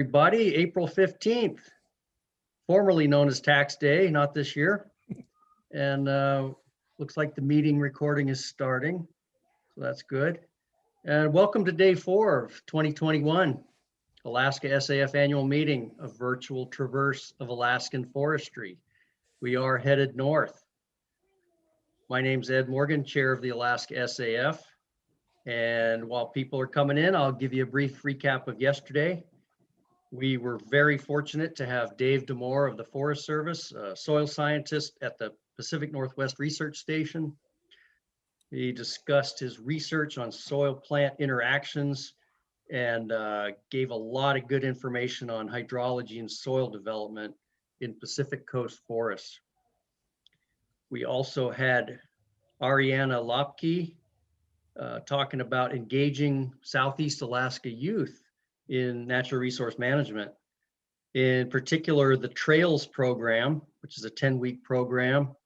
Everybody, April 15th, formerly known as Tax Day, not this year. And looks like the meeting recording is starting, so that's good. And welcome to day 4 of 2021, Alaska SAF Annual Meeting, a virtual traverse of Alaskan forestry. We are headed north. My name's Ed Morgan, chair of the Alaska SAF. And while people are coming in, I'll give you a brief recap of yesterday. We were very fortunate to have Dave Demore of the Forest Service, a soil scientist at the Pacific Northwest Research Station. He discussed his research on soil-plant interactions and gave a lot of good information on hydrology and soil development in Pacific Coast forests. We also had Ariana Lopke talking about engaging Southeast Alaska youth in natural resource management. In particular, the Trails program, which is a 10-week program,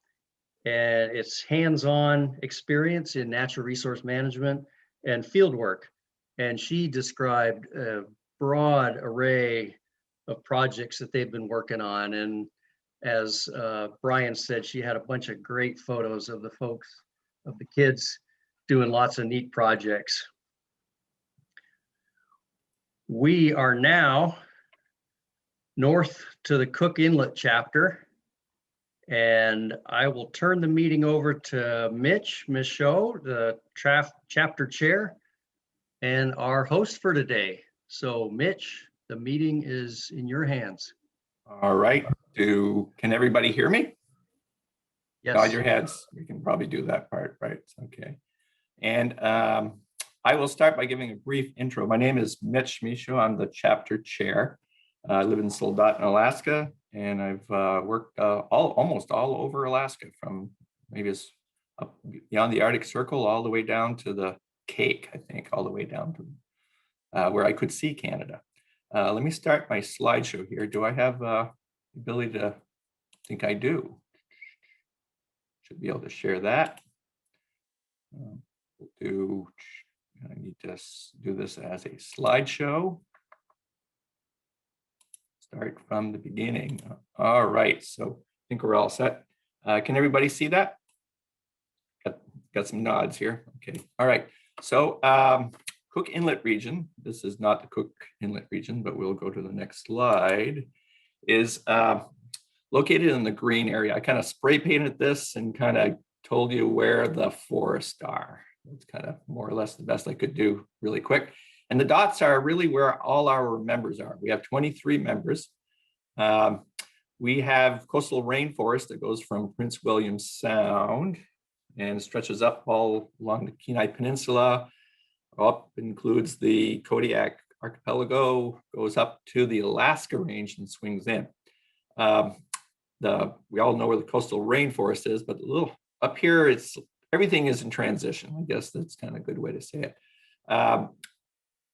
and it's hands-on experience in natural resource management and field work. And she described a broad array of projects that they've been working on. And as Brian said, she had a bunch of great photos of the folks, of the kids doing lots of neat projects. We are now north to the Cook Inlet chapter, and I will turn the meeting over to Mitch Michaud, the chapter chair, and our host for today. So Mitch, the meeting is in your hands. All right. Can everybody hear me? Yes. Nod your heads. We can probably do that part, right? Okay. And I will start by giving a brief intro. My name is Mitch Michaud. I'm the chapter chair. I live in Soldotna, Alaska, and I've worked almost all over Alaska, from maybe as up beyond the Arctic Circle all the way down to the Cape, I think, all the way down to where I could see Canada. Let me start my slideshow here. Do I have the ability to? I think I do. Should be able to share that. I need to do this as a slideshow. Start from the beginning. All right, so I think we're all set. Can everybody see that? Got some nods here. Okay, all right. So Cook Inlet region, this is not the Cook Inlet region, but we'll go to the next slide, is located in the green area. I kind of spray painted this and kind of told you where the forests are. It's kind of more or less the best I could do really quick. And the dots are really where all our members are. We have 23 members. We have coastal rainforest that goes from Prince William Sound and stretches up all along the Kenai Peninsula, up includes the Kodiak Archipelago, goes up to the Alaska Range and swings in. We all know where the coastal rainforest is, but a little up here, everything is in transition. I guess that's kind of a good way to say it.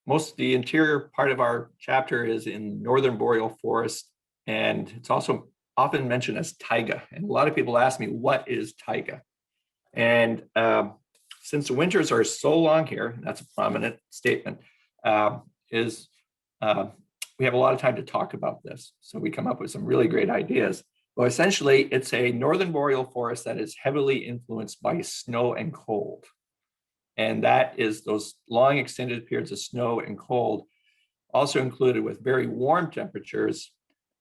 Most of the interior part of our chapter is in northern boreal forest, and it's also often mentioned as taiga. And a lot of people ask me, what is taiga? And since the winters are so long here, and that's a prominent statement, we have a lot of time to talk about this. So we come up with some really great ideas. Well, essentially, it's a northern boreal forest that is heavily influenced by snow and cold. And that is those long extended periods of snow and cold, also included with very warm temperatures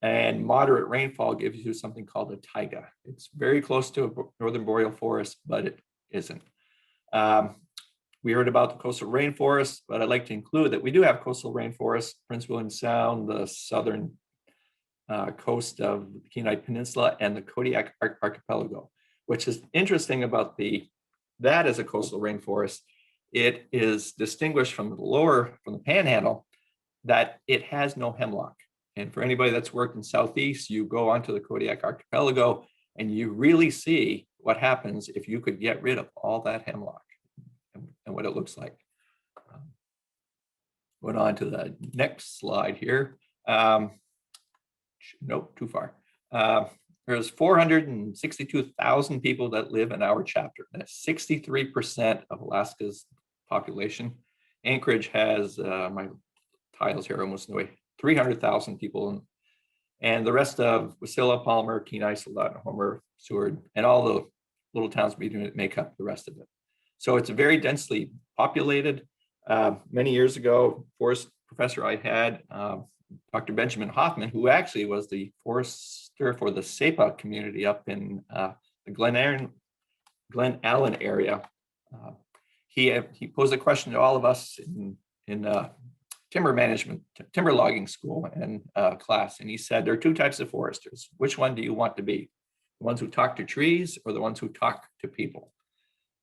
and moderate rainfall, gives you something called a taiga. It's very close to a northern boreal forest, but it isn't. We heard about the coastal rainforest, but I'd like to include that we do have coastal rainforest, Prince William Sound, the southern coast of the Kenai Peninsula, and the Kodiak Archipelago. Which is interesting about that as a coastal rainforest, it is distinguished from the panhandle, that it has no hemlock. And for anybody that's worked in Southeast, you go onto the Kodiak Archipelago and you really see what happens if you could get rid of all that hemlock and what it looks like. Going on to the next slide here. Nope, too far. There's 462,000 people that live in our chapter. That's 63% of Alaska's population. Anchorage has, my tiles here almost in the way, 300,000 people, and the rest of Wasilla, Palmer, Kenai, Soldotna, Homer, Seward, and all the little towns make up the rest of it. So it's very densely populated. Many years ago, forest professor I had, Dr. Benjamin Hoffman, who actually was the forester for the SEPA community up in the Glen Allen area. He posed a question to all of us in timber logging school and class, and he said, there are two types of foresters. Which one do you want to be? The ones who talk to trees or the ones who talk to people?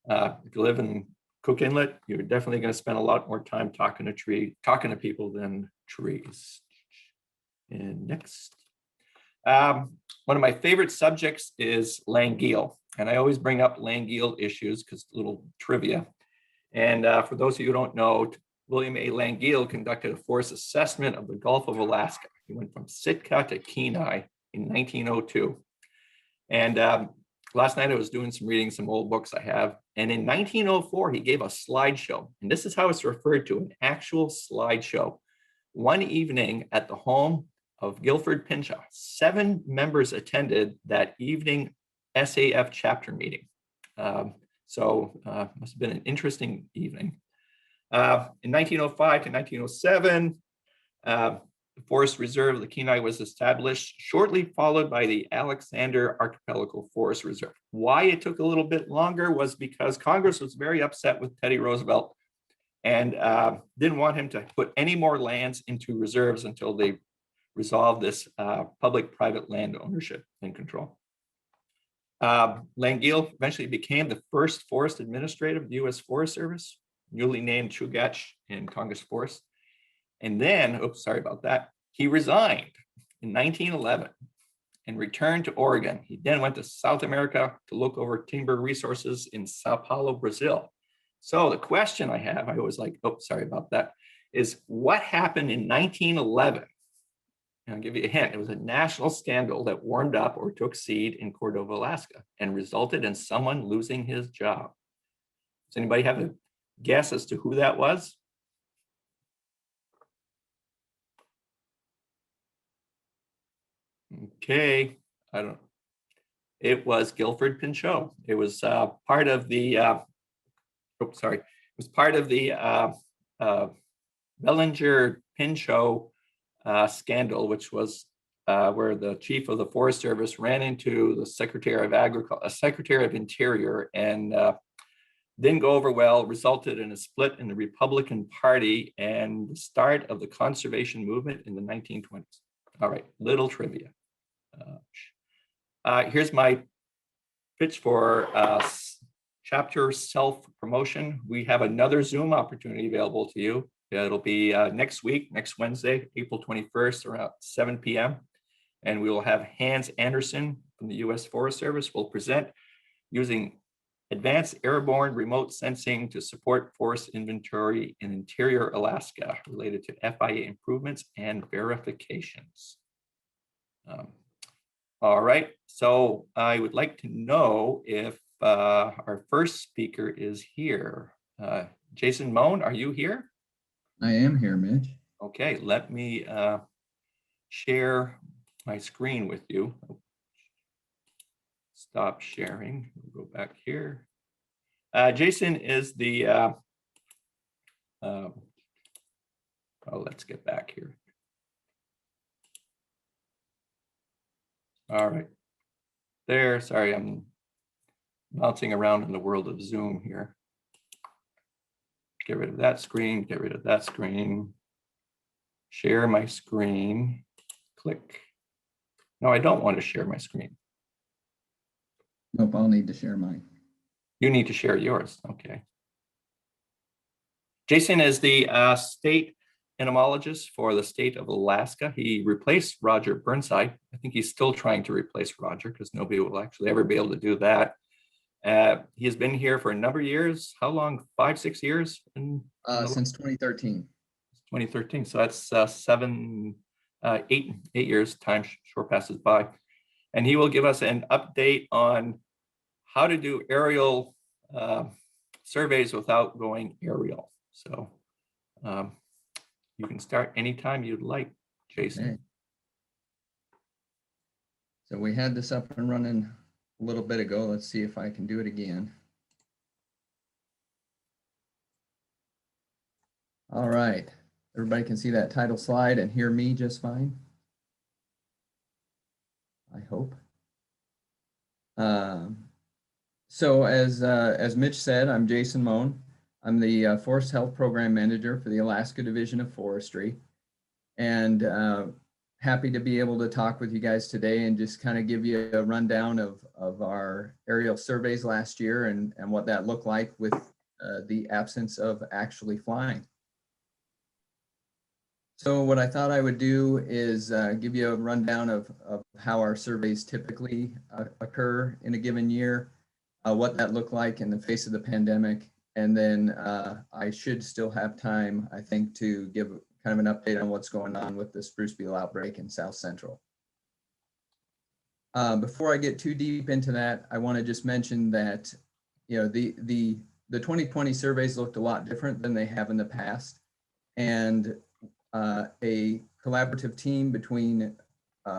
If you live in Cook Inlet, you're definitely going to spend a lot more time talking to people than trees. And next. One of my favorite subjects is Langille, and I always bring up Langille issues because a little trivia. And for those of you who don't know, William A. Langille conducted a forest assessment of the Gulf of Alaska. He went from Sitka to Kenai in 1902. And last night I was doing reading some old books I have. And in 1904, he gave a slideshow. And this is how it's referred to, an actual slideshow. One evening at the home of Guilford Pinchot, 7 members attended that evening SAF chapter meeting. So must have been an interesting evening. In 1905 to 1907, the Forest Reserve of the Kenai was established, shortly followed by the Alexander Archipelago Forest Reserve. Why it took a little bit longer was because Congress was very upset with Teddy Roosevelt and didn't want him to put any more lands into reserves until they resolved this public-private land ownership and control. Langille eventually became the first forest administrator of the U.S. Forest Service, newly named Chugach in Congress Forest. And then, oops, sorry about that, he resigned in 1911 and returned to Oregon. He then went to South America to look over timber resources in Sao Paulo, Brazil. So the question I have, I was like, oh, sorry about that, is what happened in 1911? And I'll give you a hint. It was a national scandal that warmed up or took seed in Cordova, Alaska, and resulted in someone losing his job. Does anybody have a guess as to who that was? Okay, I don't. It was Guilford Pinchot. It was part of the. Oops, sorry. It was part of the Bellinger Pinchot scandal, which was where the chief of the Forest Service ran into the Secretary of Agriculture, Secretary of Interior, and didn't go over well, resulted in a split in the Republican Party and the start of the conservation movement in the 1920s. All right, little trivia. Here's my pitch for chapter self-promotion. We have another Zoom opportunity available to you. It'll be next week, next Wednesday, April 21st, around 7 p.m. And we will have Hans Anderson from the U.S. Forest Service will present using advanced airborne remote sensing to support forest inventory in interior Alaska related to FIA improvements and verifications. All right, so I would like to know if our first speaker is here. Jason Moan, are you here? I am here, Mitch. Okay, let me share my screen with you. Stop sharing. We'll go back here. Jason is the, oh, let's get back here. All right, there, sorry, I'm bouncing around in the world of Zoom here. Get rid of that screen, get rid of that screen. Share my screen, click. No, I don't want to share my screen. Nope, I'll need to share mine. You need to share yours, okay. Jason is the state entomologist for the state of Alaska. He replaced Roger Burnside. I think he's still trying to replace Roger because nobody will actually ever be able to do that. He has been here for a number of years. How long? 5, 6 years? Since 2013. 2013. So that's 8 years. Time sure passes by. And he will give us an update on how to do aerial surveys without going aerial. So you can start anytime you'd like. Jason. Okay. So we had this up and running a little bit ago. Let's see if I can do it again. All right. Everybody can see that title slide and hear me just fine, I hope. So as Mitch said, I'm Jason Moan. I'm the Forest Health Program Manager for the Alaska Division of Forestry, and happy to be able to talk with you guys today and just kind of give you a rundown of our aerial surveys last year and what that looked like with the absence of actually flying. So what I thought I would do is give you a rundown of how our surveys typically occur in a given year, what that looked like in the face of the pandemic, and then I should still have time, I think, to give kind of an update on what's going on with the spruce beetle outbreak in South Central. Before I get too deep into that, I want to just mention that, you know, the 2020 surveys looked a lot different than they have in the past, and a collaborative team between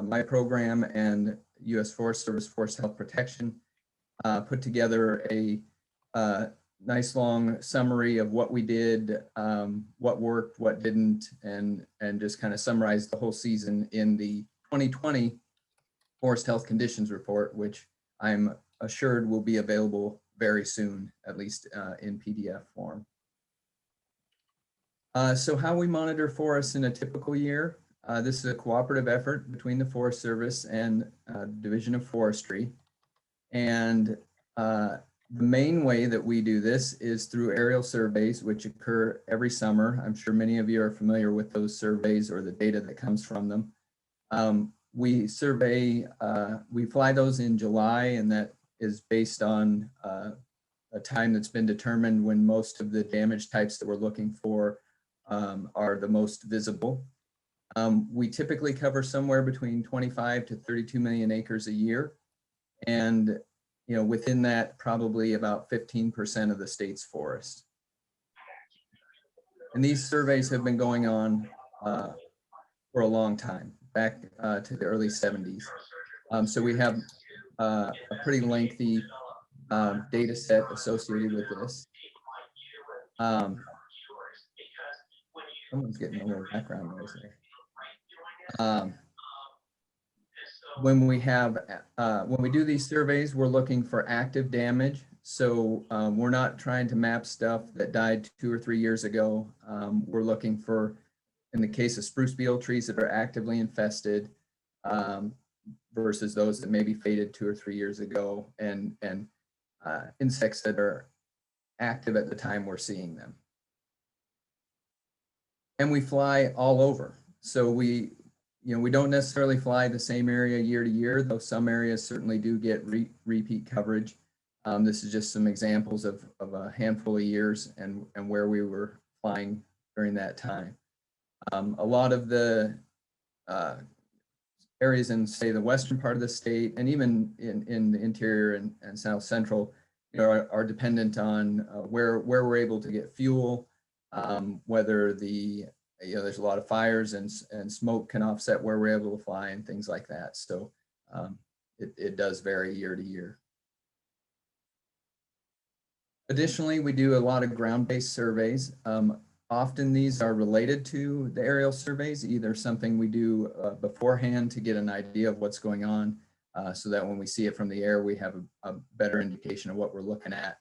my program and U.S. Forest Service Forest Health Protection put together a nice long summary of what we did, what worked, what didn't, and just kind of summarize the whole season in the 2020 Forest Health Conditions Report, which I'm assured will be available very soon, at least in PDF form. So how we monitor forests in a typical year. This is a cooperative effort between the Forest Service and Division of Forestry. And the main way that we do this is through aerial surveys, which occur every summer. I'm sure many of you are familiar with those surveys or the data that comes from them. We survey, we fly those in July, and that is based on a time that's been determined when most of the damage types that we're looking for are the most visible. We typically cover somewhere between 25 to 32 million acres a year. And you know, within that, probably about 15% of the state's forest. And these surveys have been going on for a long time, back to the early 70s. So we have a pretty lengthy data set associated with this. Someone's getting a little background noise there. When we do these surveys, we're looking for active damage. So we're not trying to map stuff that died 2 or 3 years ago. We're looking for, in the case of spruce beetle trees that are actively infested versus those that maybe faded 2 or 3 years ago, and insects that are active at the time we're seeing them. And we fly all over. So we don't necessarily fly the same area year to year, though some areas certainly do get repeat coverage. This is just some examples of a handful of years and where we were flying during that time. A lot of the areas in, say, the western part of the state, and even in the interior and South Central, are dependent on where we're able to get fuel, whether there's a lot of fires and smoke can offset where we're able to fly and things like that. So it does vary year to year. Additionally, we do a lot of ground-based surveys. Often these are related to the aerial surveys, either something we do beforehand to get an idea of what's going on, so that when we see it from the air, we have a better indication of what we're looking at.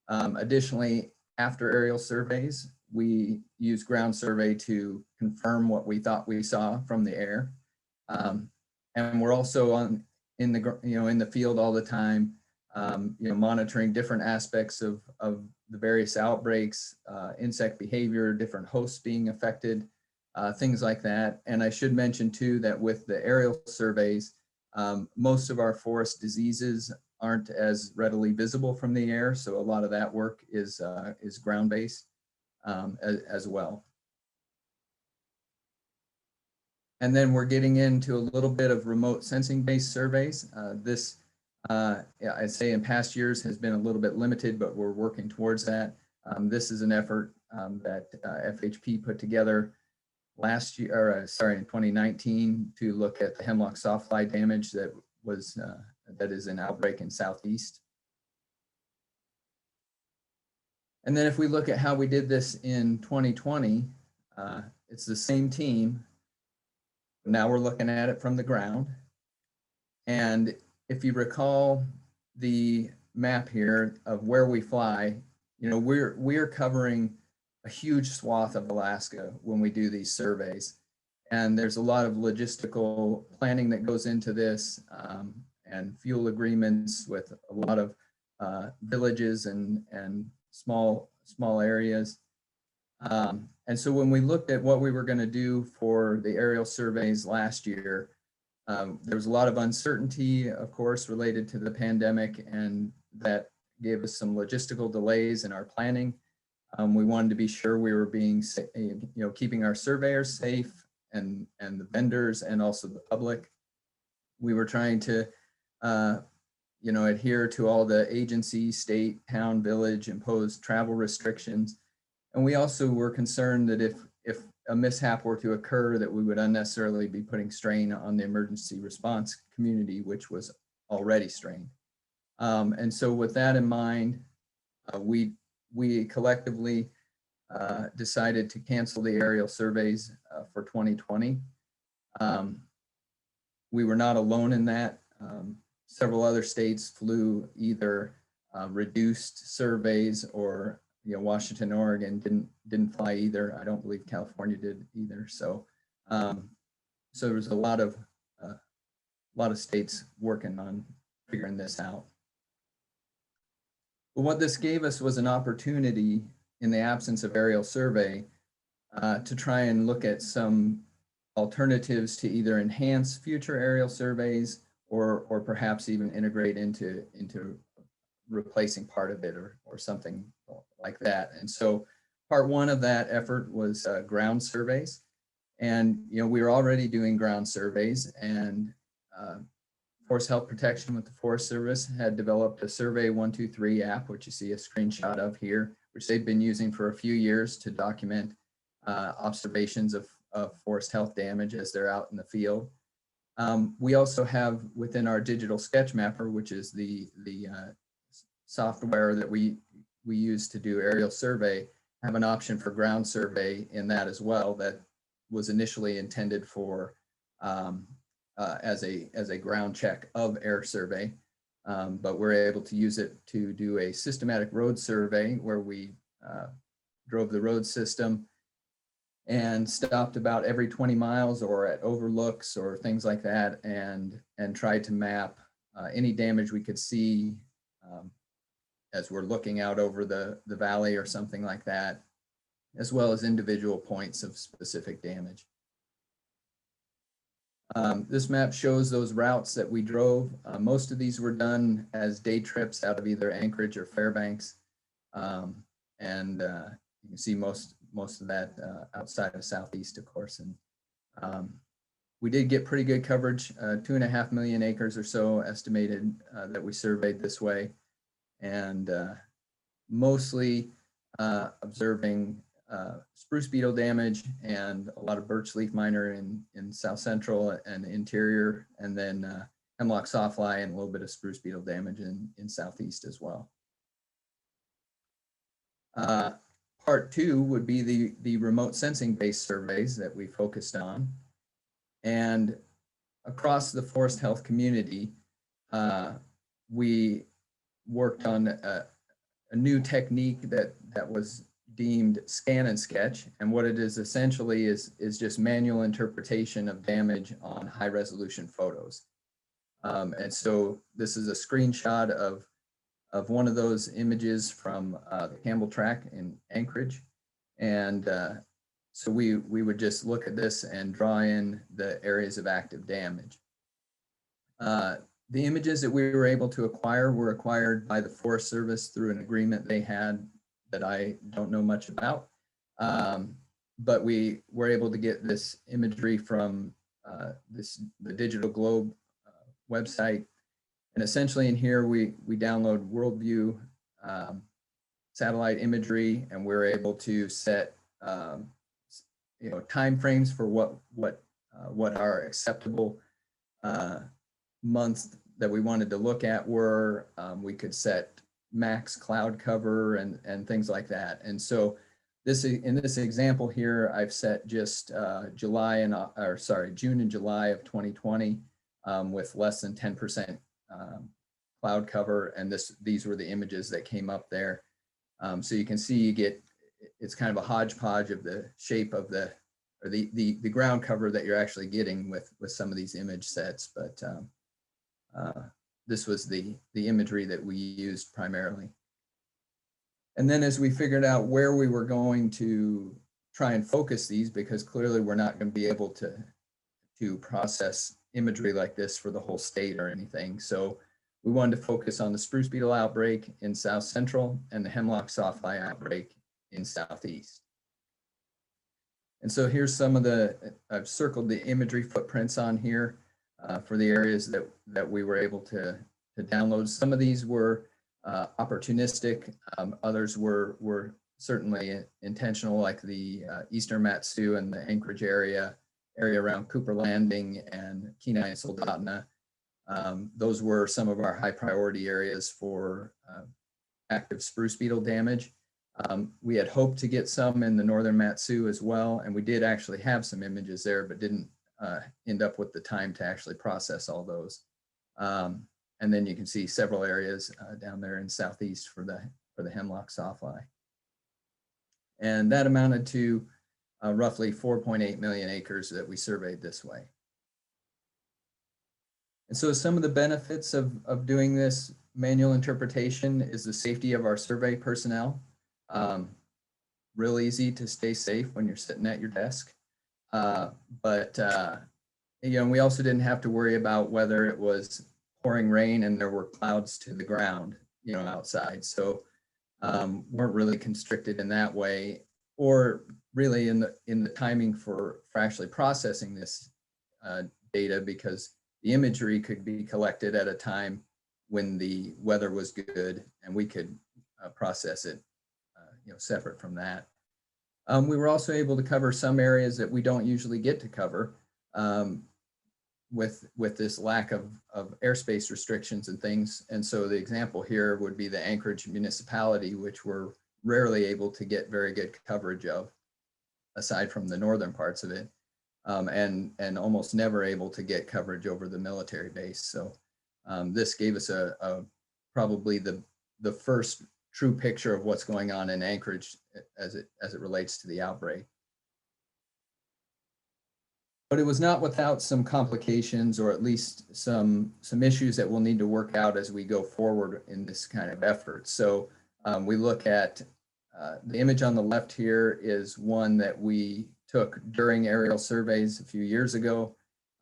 Additionally, after aerial surveys, we use ground survey to confirm what we thought we saw from the air. And we're also in the field all the time, monitoring different aspects of the various outbreaks, insect behavior, different hosts being affected, things like that. And I should mention too that with the aerial surveys, most of our forest diseases aren't as readily visible from the air. So a lot of that work is ground-based as well. And then we're getting into a little bit of remote sensing-based surveys. This, I'd say in past years has been a little bit limited, but we're working towards that. This is an effort that FHP put together last year, or sorry, in 2019 to look at the hemlock sawfly damage that was that is an outbreak in Southeast. And then if we look at how we did this in 2020, it's the same team. Now we're looking at it from the ground. And if you recall the map here of where we fly, you know, we're covering a huge swath of Alaska when we do these surveys. And there's a lot of logistical planning that goes into this, and fuel agreements with a lot of villages and small areas. And so when we looked at what we were going to do for the aerial surveys last year, there was a lot of uncertainty, of course, related to the pandemic, and that gave us some logistical delays in our planning. We wanted to be sure we were being, you know, keeping our surveyors safe and the vendors and also the public. We were trying to, you know, adhere to all the agency, state, town, village imposed travel restrictions. And we also were concerned that if a mishap were to occur, that we would unnecessarily be putting strain on the emergency response community, which was already strained. And so with that in mind, we collectively decided to cancel the aerial surveys for 2020. We were not alone in that. Several other states flew either reduced surveys, or you know, Washington, Oregon didn't fly either. I don't believe California did either. So so there was a lot of states working on figuring this out. But what this gave us was an opportunity, in the absence of aerial survey, to try and look at some alternatives to either enhance future aerial surveys or perhaps even integrate into replacing part of it or something like that. And so part one of that effort was ground surveys. And you know, we were already doing ground surveys, and Forest Health Protection with the Forest Service had developed a Survey 123 app, which you see a screenshot of here, which they've been using for a few years to document observations of forest health damage as they're out in the field. We also have within our digital sketch mapper, which is the software that we use to do aerial survey, have an option for ground survey in that as well, that was initially intended for as a ground check of air survey. But we're able to use it to do a systematic road survey where we drove the road system and stopped about every 20 miles or at overlooks or things like that, and tried to map any damage we could see as we're looking out over the valley or something like that, as well as individual points of specific damage. This map shows those routes that we drove. Most of these were done as day trips out of either Anchorage or Fairbanks. You can see most of that outside of Southeast, of course. And we did get pretty good coverage, 2.5 million acres or so estimated that we surveyed this way. And mostly observing spruce beetle damage and a lot of birch leaf miner in South Central and interior, and then hemlock sawfly and a little bit of spruce beetle damage in Southeast as well. Part two would be the remote sensing based surveys that we focused on. And across the forest health community, we worked on a new technique that was deemed scan and sketch. And what it is essentially is just manual interpretation of damage on high resolution photos. And so this is a screenshot of one of those images from the Campbell Track in Anchorage. And so we would just look at this and draw in the areas of active damage. The images that we were able to acquire were acquired by the Forest Service through an agreement they had that I don't know much about. But we were able to get this imagery from the Digital Globe website. And essentially in here, we download WorldView satellite imagery, and we're able to set timeframes for what our acceptable months that we wanted to look at were. We could set max cloud cover and things like that. And so in this example here, I've set just June and July of 2020 with less than 10% cloud cover. And these were the images that came up there. So you can see it's kind of a hodgepodge of the shape of the ground cover that you're actually getting with some of these image sets. But this was the imagery that we used primarily. And then as we figured out where we were going to try and focus these, because clearly we're not going to be able to process imagery like this for the whole state or anything. So we wanted to focus on the spruce beetle outbreak in South Central and the hemlock sawfly outbreak in Southeast. And so here's some of I've circled the imagery footprints on here for the areas that we were able to download. Some of these were opportunistic. Others were certainly intentional, like the Eastern Mat-Su and the Anchorage area around Cooper Landing and Kenai and Soldotna. Those were some of our high priority areas for active spruce beetle damage. We had hoped to get some in the Northern Mat-Su as well, and we did actually have some images there, but didn't end up with the time to actually process all those. And then you can see several areas down there in Southeast for the hemlock sawfly. And that amounted to roughly 4.8 million acres that we surveyed this way. And so some of the benefits of doing this manual interpretation is the safety of our survey personnel. Real easy to stay safe when you're sitting at your desk. But we also didn't have to worry about whether it was pouring rain and there were clouds to the ground, outside. So weren't really constricted in that way, or really in the timing for actually processing this data, because the imagery could be collected at a time when the weather was good and we could process it separate from that. We were also able to cover some areas that we don't usually get to cover with this lack of airspace restrictions and things. And so the example here would be the Anchorage Municipality, which we're rarely able to get very good coverage of, aside from the northern parts of it, and almost never able to get coverage over the military base. So this gave us probably the first true picture of what's going on in Anchorage as it relates to the outbreak. But it was not without some complications, or at least some issues that we'll need to work out as we go forward in this kind of effort. So we look at the image on the left here is one that we took during aerial surveys a few years ago.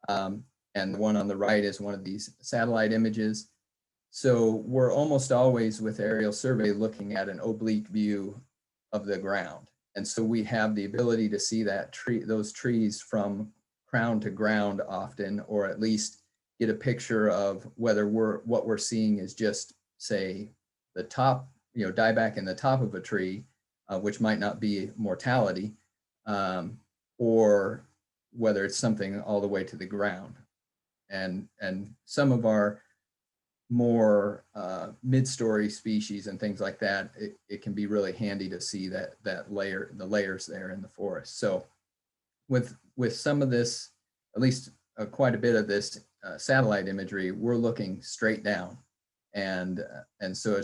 And the one on the right is one of these satellite images. So we're almost always with aerial survey looking at an oblique view of the ground. And so we have the ability to see those trees from crown to ground often, or at least get a picture of whether what we're seeing is just, say, the top, dieback in the top of a tree, which might not be mortality, or whether it's something all the way to the ground. And some of our more mid-story species and things like that, it can be really handy to see the layers there in the forest. So with some of this, at least quite a bit of this satellite imagery, we're looking straight down, and so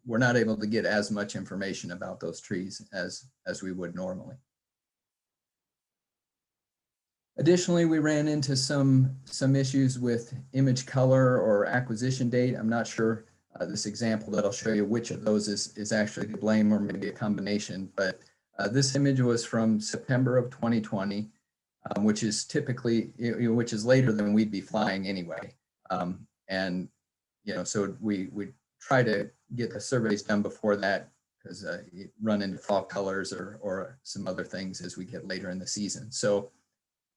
we're not able to get as much information about those trees as we would normally. Additionally, we ran into some issues with image color or acquisition date. I'm not sure this example that I'll show you which of those is actually to blame, or maybe a combination, but this image was from September of 2020, which is typically, which is later than we'd be flying anyway. And, so we try to get the surveys done before that, because you run into fall colors or some other things as we get later in the season. So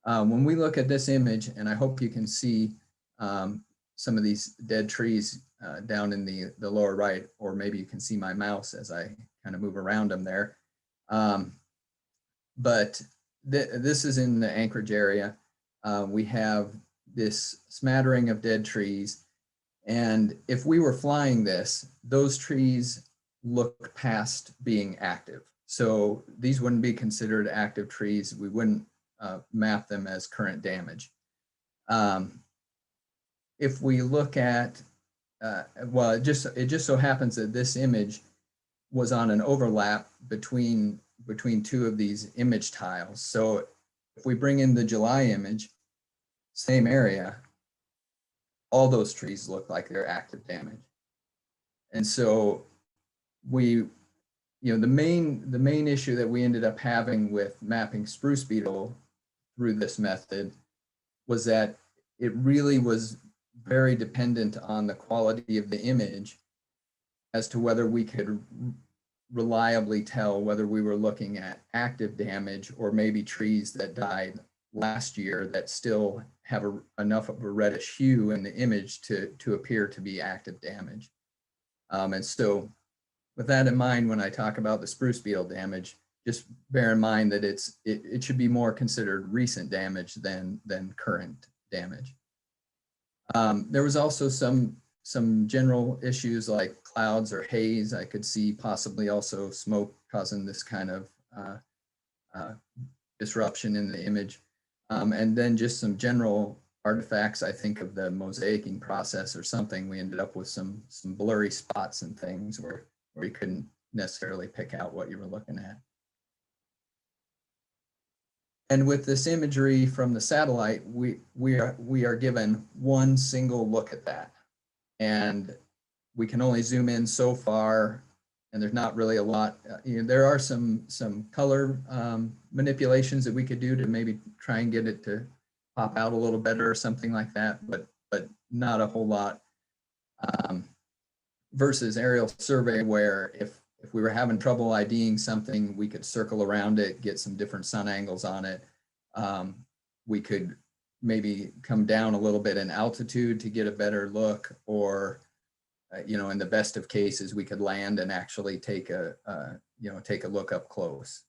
when we look at this image, and I hope you can see some of these dead trees down in the lower right, or maybe you can see my mouse as I kind of move around them there. But this is in the Anchorage area. We have this smattering of dead trees. And if we were flying this, those trees look past being active. So these wouldn't be considered active trees. We wouldn't map them as current damage. If we look at, well, it just so happens that this image was on an overlap between two of these image tiles. So if we bring in the July image, same area, all those trees look like they're active damage. And so we, the main issue that we ended up having with mapping spruce beetle through this method was that it really was very dependent on the quality of the image as to whether we could reliably tell whether we were looking at active damage or maybe trees that died last year that still have enough of a reddish hue in the image to appear to be active damage. And so with that in mind, when I talk about the spruce beetle damage, just bear in mind that it should be more considered recent damage than current damage. There was also some general issues like clouds or haze. I could see possibly also smoke causing this kind of disruption in the image. And then just some general artifacts, I think, of the mosaicing process or something. We ended up with some blurry spots and things where you couldn't necessarily pick out what you were looking at. And with this imagery from the satellite, we are given one single look at that. And we can only zoom in so far, and there's not really a lot. There are some color manipulations that we could do to maybe try and get it to pop out a little better or something like that, but not a whole lot. Versus aerial survey, where if we were having trouble IDing something, we could circle around it, get some different sun angles on it. We could maybe come down a little bit in altitude to get a better look, or in the best of cases, we could land and actually take a look up close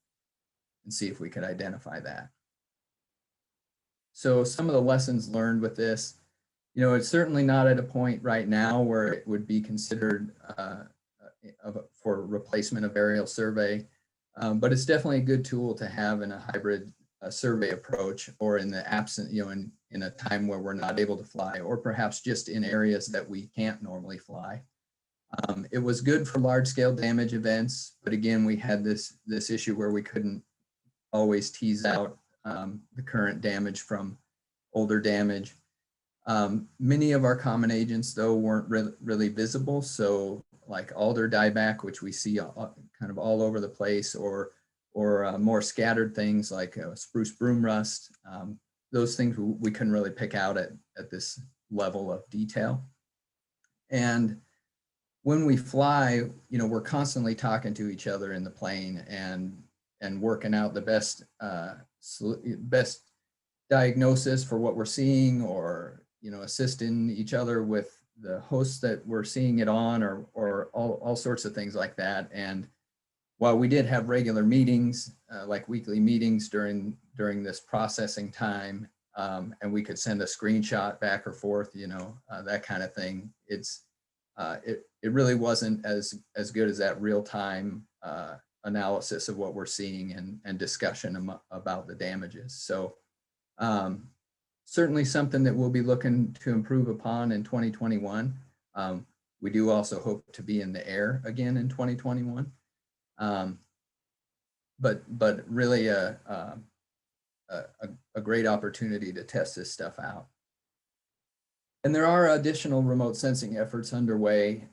and see if we could identify that. So some of the lessons learned with this, it's certainly not at a point right now where it would be considered for replacement of aerial survey, but it's definitely a good tool to have in a hybrid survey approach, or in the absent, in a time where we're not able to fly, or perhaps just in areas that we can't normally fly. It was good for large scale damage events, but again, we had this issue where we couldn't always tease out the current damage from older damage. Many of our common agents, though, weren't really visible. So like alder dieback, which we see kind of all over the place, or more scattered things like spruce broom rust. Those things we couldn't really pick out at this level of detail. And when we fly, we're constantly talking to each other in the plane and working out the best diagnosis for what we're seeing, or assisting each other with the hosts that we're seeing it on, or all sorts of things like that. And while we did have regular meetings, like weekly meetings during this processing time, and we could send a screenshot back or forth, that kind of thing, it really wasn't as good as that real-time analysis of what we're seeing and discussion about the damages. So certainly something that we'll be looking to improve upon in 2021. We do also hope to be in the air again in 2021. But really a great opportunity to test this stuff out. And there are additional remote sensing efforts underway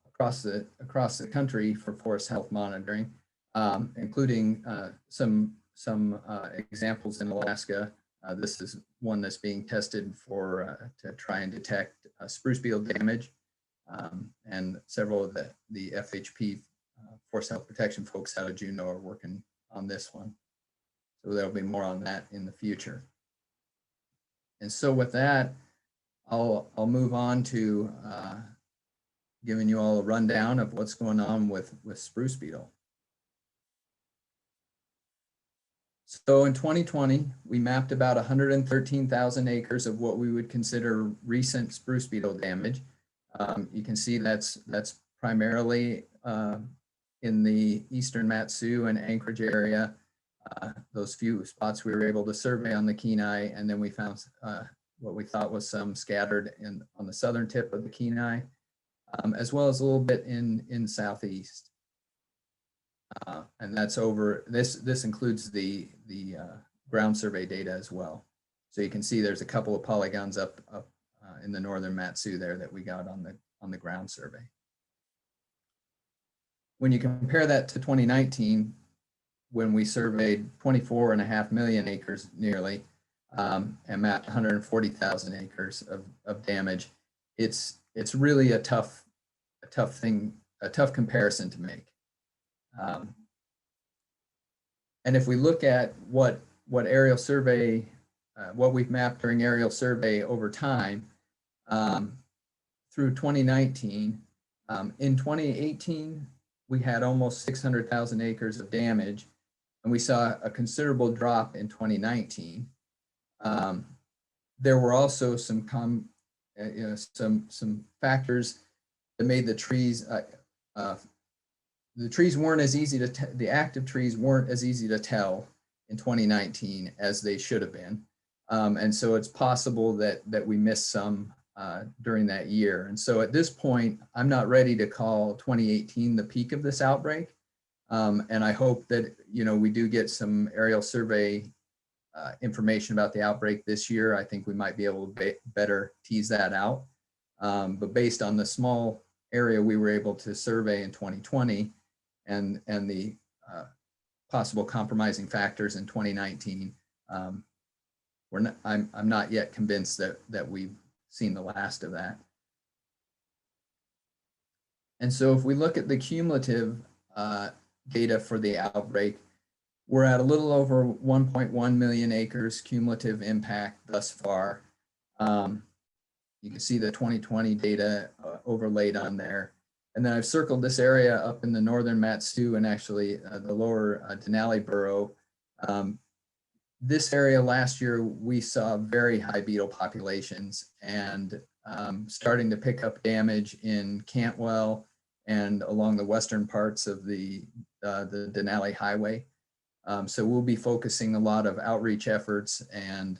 across the country for forest health monitoring, including some examples in Alaska. This is one that's being tested to try and detect spruce beetle damage, and several of the FHP forest health protection folks out of Juneau are working on this one. So there'll be more on that in the future. And so with that, I'll move on to giving you all a rundown of what's going on with spruce beetle. So in 2020, we mapped about 113,000 acres of what we would consider recent spruce beetle damage. You can see that's primarily in the eastern Mat-Su and Anchorage area. Those few spots we were able to survey on the Kenai, and then we found what we thought was some scattered on the southern tip of the Kenai, as well as a little bit in southeast. And that's over, this includes the ground survey data as well. So you can see there's a couple of polygons up in the northern Mat-Su there that we got on the ground survey. When you compare that to 2019, when we surveyed 24.5 million acres nearly, and mapped 140,000 acres of damage, it's really a tough comparison to make. And if we look at what aerial survey, what we've mapped during aerial survey over time, through 2019, in 2018, we had almost 600,000 acres of damage, and we saw a considerable drop in 2019. There were also some factors that made the trees weren't as easy to the active trees weren't as easy to tell in 2019 as they should have been, and so it's possible that we missed some during that year. And so at this point, I'm not ready to call 2018 the peak of this outbreak, and I hope that we do get some aerial survey information about the outbreak this year. I think we might be able to better tease that out. But based on the small area we were able to survey in 2020 and the possible compromising factors in 2019, I'm not yet convinced that we've seen the last of that. And so if we look at the cumulative data for the outbreak, we're at a little over 1.1 million acres cumulative impact thus far. You can see the 2020 data overlaid on there. And then I've circled this area up in the northern Mat-Su and actually the lower Denali Borough. This area last year, we saw very high beetle populations and starting to pick up damage in Cantwell and along the western parts of the Denali Highway. So we'll be focusing a lot of outreach efforts and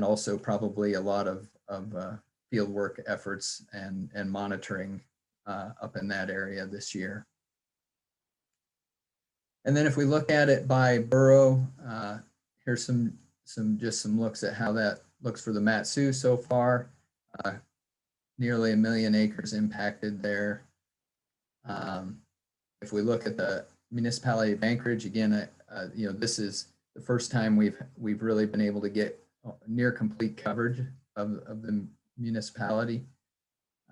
also probably a lot of field work efforts and monitoring up in that area this year. And then if we look at it by borough, here's some looks at how that looks for the Mat-Su so far. Nearly 1 million acres impacted there. If we look at the Municipality of Anchorage, again, this is the first time we've really been able to get near complete coverage of the municipality,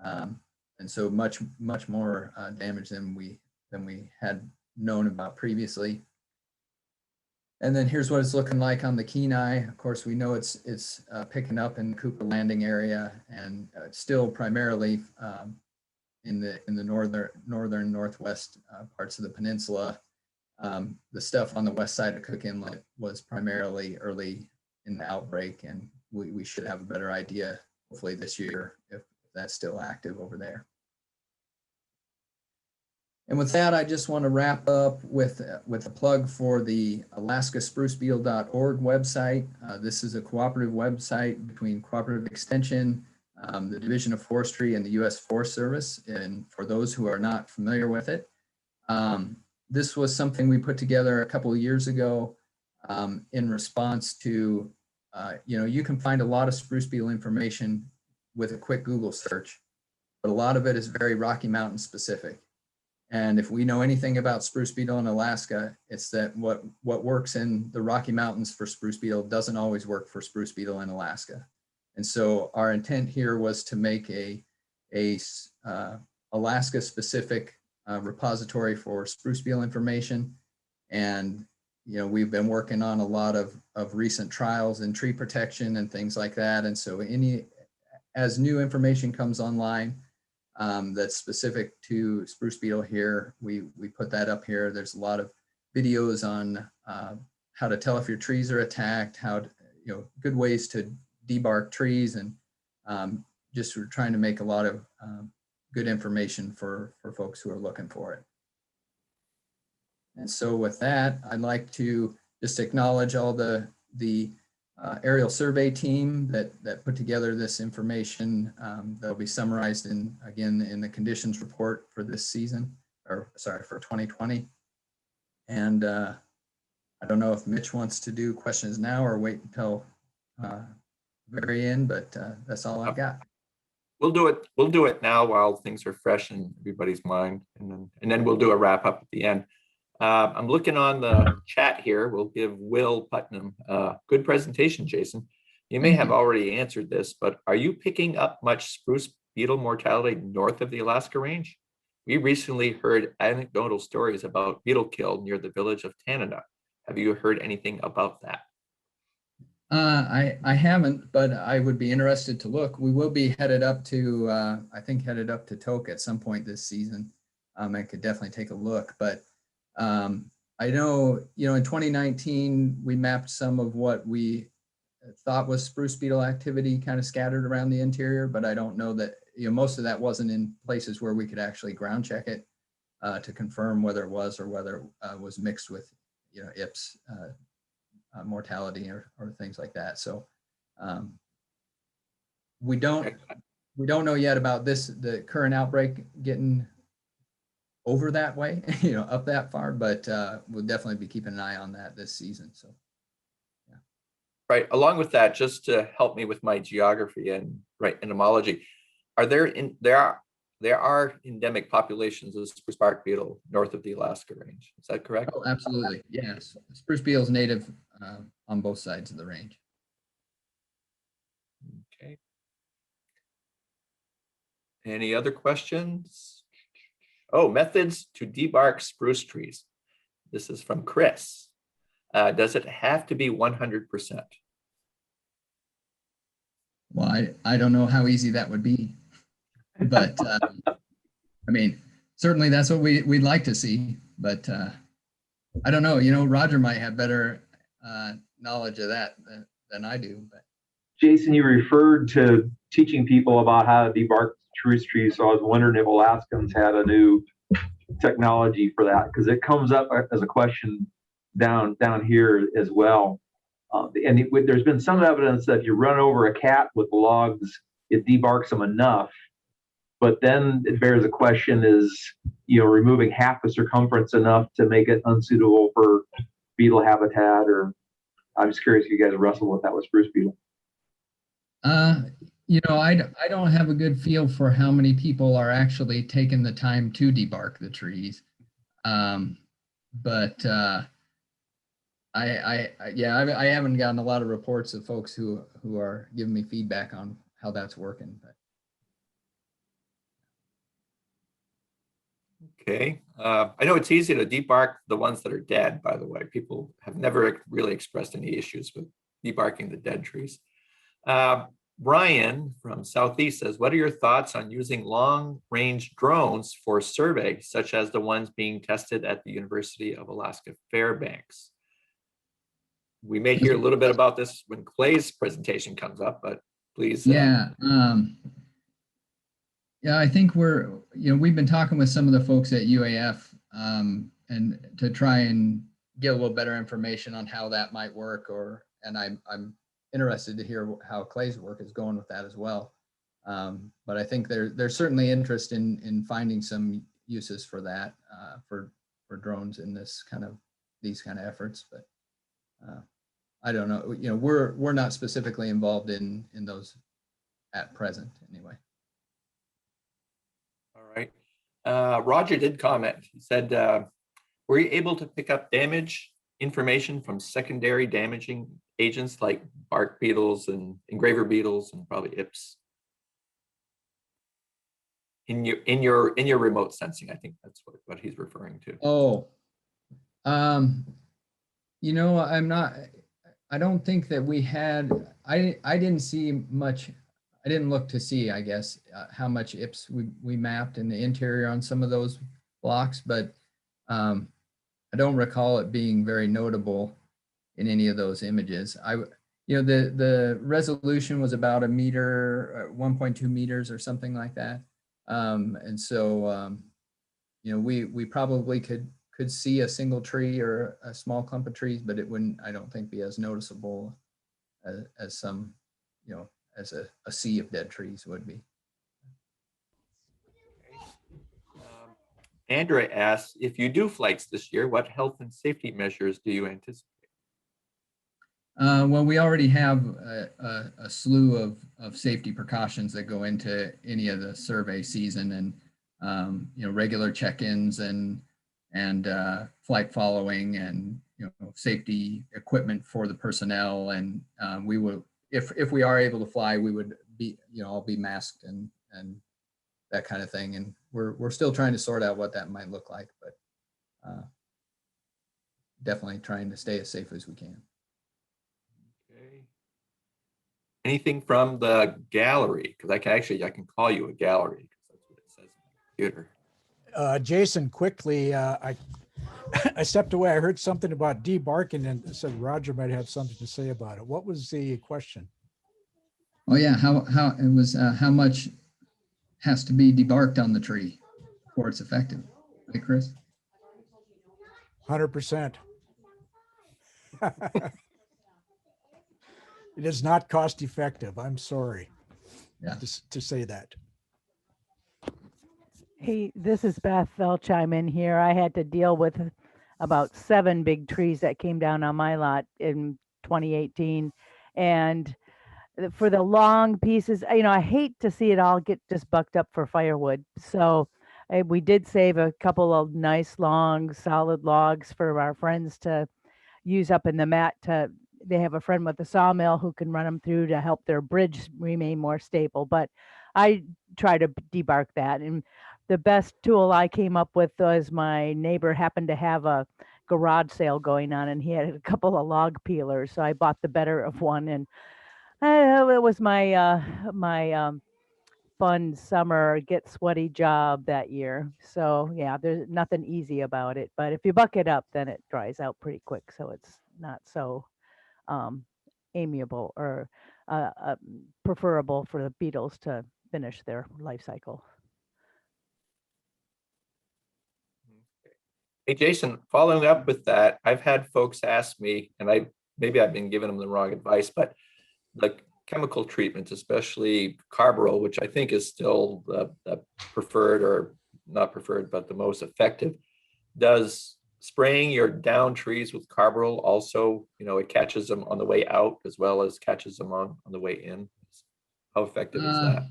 and so much more damage than we had known about previously. And then here's what it's looking like on the Kenai. Of course, we know it's picking up in the Cooper Landing area, and still primarily in the northern northwest parts of the peninsula. The stuff on the west side of Cook Inlet was primarily early in the outbreak, and we should have a better idea hopefully this year if that's still active over there. And with that, I just want to wrap up with a plug for the alaskasprucebeetle.org website. This is a cooperative website between Cooperative Extension, the Division of Forestry, and the U.S. Forest Service. And for those who are not familiar with it, this was something we put together a couple of years ago in response to, you can find a lot of spruce beetle information with a quick Google search, but a lot of it is very Rocky Mountain specific. And if we know anything about spruce beetle in Alaska, it's that what works in the Rocky Mountains for spruce beetle doesn't always work for spruce beetle in Alaska. And so our intent here was to make a Alaska specific repository for spruce beetle information. And we've been working on a lot of recent trials in tree protection and things like that. And so as new information comes online that's specific to spruce beetle here, we put that up here. There's a lot of videos on how to tell if your trees are attacked, how to, good ways to debark trees, and just we're trying to make a lot of good information for folks who are looking for it. And so with that, I'd like to just acknowledge all the aerial survey team that put together this information. That'll be summarized again in the conditions report for this season, or sorry, for 2020. And I don't know if Mitch wants to do questions now or wait until very end, but that's all I've got. We'll do it. We'll do it now while things are fresh in everybody's mind, and then we'll do a wrap up at the end. I'm looking on the chat here. We'll give Will Putnam good presentation, Jason. You may have already answered this, but are you picking up much spruce beetle mortality north of the Alaska Range? We recently heard anecdotal stories about beetle kill near the village of Tanana. Have you heard anything about that? I haven't, but I would be interested to look. We will be headed up to, I think headed up to Tok at some point this season. I could definitely take a look, but I know, in 2019, we mapped some of what we thought was spruce beetle activity kind of scattered around the interior, but I don't know that, most of that wasn't in places where we could actually ground check it to confirm whether it was or whether it was mixed with, IPS mortality or things like that. So we don't know yet about the current outbreak getting over that way, up that far, but we'll definitely be keeping an eye on that this season. So, yeah. Right. Along with that, just to help me with my geography and entomology, there are endemic populations of spruce bark beetle north of the Alaska Range. Is that correct? Oh, absolutely. Yes. Spruce beetle is native on both sides of the range. Okay. Any other questions? Oh, methods to debark spruce trees. This is from Chris. Does it have to be 100%? Well, I don't know how easy that would be, but I mean, certainly that's what we'd like to see, but I don't know, Roger might have better knowledge of that than I do. But Jason, you referred to teaching people about how to debark spruce trees, so I was wondering if Alaskans had a new technology for that, because it comes up as a question down here as well. There's been some evidence that if you run over a cat with logs, it debarks them enough. But then it bears a question: is removing half the circumference enough to make it unsuitable for beetle habitat? Or I'm just curious if you guys wrestle with that with spruce beetle. I don't have a good feel for how many people are actually taking the time to debark the trees. But I haven't gotten a lot of reports of folks who are giving me feedback on how that's working. But. Okay. I know it's easy to debark the ones that are dead, by the way. People have never really expressed any issues with debarking the dead trees. Brian from Southeast says, what are your thoughts on using long-range drones for survey, such as the ones being tested at the University of Alaska Fairbanks? We may hear a little bit about this when Clay's presentation comes up, but please. Yeah, I think we've been talking with some of the folks at UAF and to try and get a little better information on how that might work, and I'm interested to hear how Clay's work is going with that as well. But I think there's certainly interest in finding some uses for that, for drones in these kind of efforts. But I don't know. We're not specifically involved in those at present, anyway. All right. Roger did comment. He said, were you able to pick up damage information from secondary damaging agents like bark beetles and engraver beetles and probably IPS in your remote sensing? I think that's what he's referring to. Oh, I don't think that we had. I didn't see much. I didn't look to see, I guess, how much IPS we mapped in the interior on some of those blocks, but I don't recall it being very notable. in any of those images. The resolution was about a meter, 1.2 meters or something like that. And so, we probably could see a single tree or a small clump of trees, but it wouldn't, I don't think, be as noticeable as some, as a sea of dead trees would be. Andrea asks, if you do flights this year, what health and safety measures do you anticipate? Well, we already have a slew of safety precautions that go into any of the survey season, and regular check-ins and flight following, and safety equipment for the personnel. And we will, if we are able to fly, we would be all be masked and that kind of thing. And we're still trying to sort out what that might look like, but definitely trying to stay as safe as we can. Okay. Anything from the gallery? Because I can call you a gallery because that's what it says on the computer. Jason, quickly, I stepped away. I heard something about debarking and said Roger might have something to say about it. What was the question? Oh yeah, how it was, how much has to be debarked on the tree before it's effective, right, Chris? 100%. It is not cost effective. I'm sorry to say that. Hey, this is Beth. I'll chime in here. I had to deal with about 7 big trees that came down on my lot in 2018. And for the long pieces, I hate to see it all get just bucked up for firewood. So we did save a couple of nice, long, solid logs for our friends to use up in the mat. They have a friend with a sawmill who can run them through to help their bridge remain more stable. But I try to debark that. And the best tool I came up with was my neighbor happened to have a garage sale going on, and he had a couple of log peelers. So I bought the better of one, and it was my fun summer get sweaty job that year. So yeah, there's nothing easy about it, but if you buck it up, then it dries out pretty quick. So it's not so amiable or preferable for the beetles to finish their life cycle. Hey, Jason, following up with that, I've had folks ask me, and maybe I've been giving them the wrong advice, but the chemical treatments, especially carbaryl, which I think is still the preferred, or not preferred, but the most effective. Does spraying your down trees with carbaryl also, it catches them on the way out as well as catches them on the way in? How effective is that?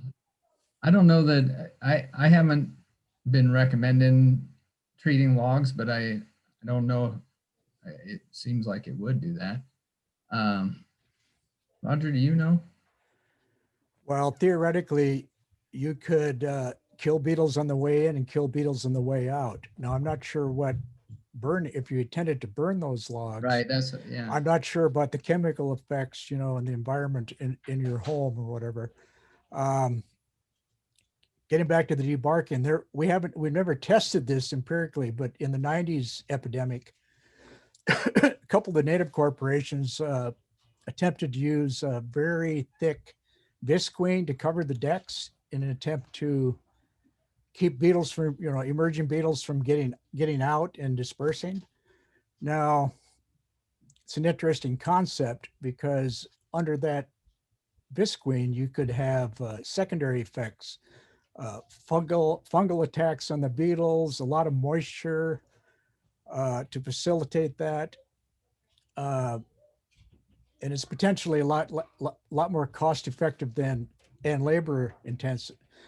I don't know that I haven't been recommending treating logs, but I don't know. It seems like it would do that. Roger, do you know? Well, theoretically, you could kill beetles on the way in and kill beetles on the way out. Now, I'm not sure if you intended to burn those logs. Right, yeah. I'm not sure about the chemical effects, in the environment in your home or whatever. Getting back to the debarking, we've never tested this empirically, but in the 90s epidemic, a couple of the native corporations attempted to use a very thick visqueen to cover the decks in an attempt to keep beetles from, emerging beetles from getting out and dispersing. Now, it's an interesting concept because under that visqueen, you could have secondary effects, fungal attacks on the beetles, a lot of moisture to facilitate that. And it's potentially a lot more cost effective and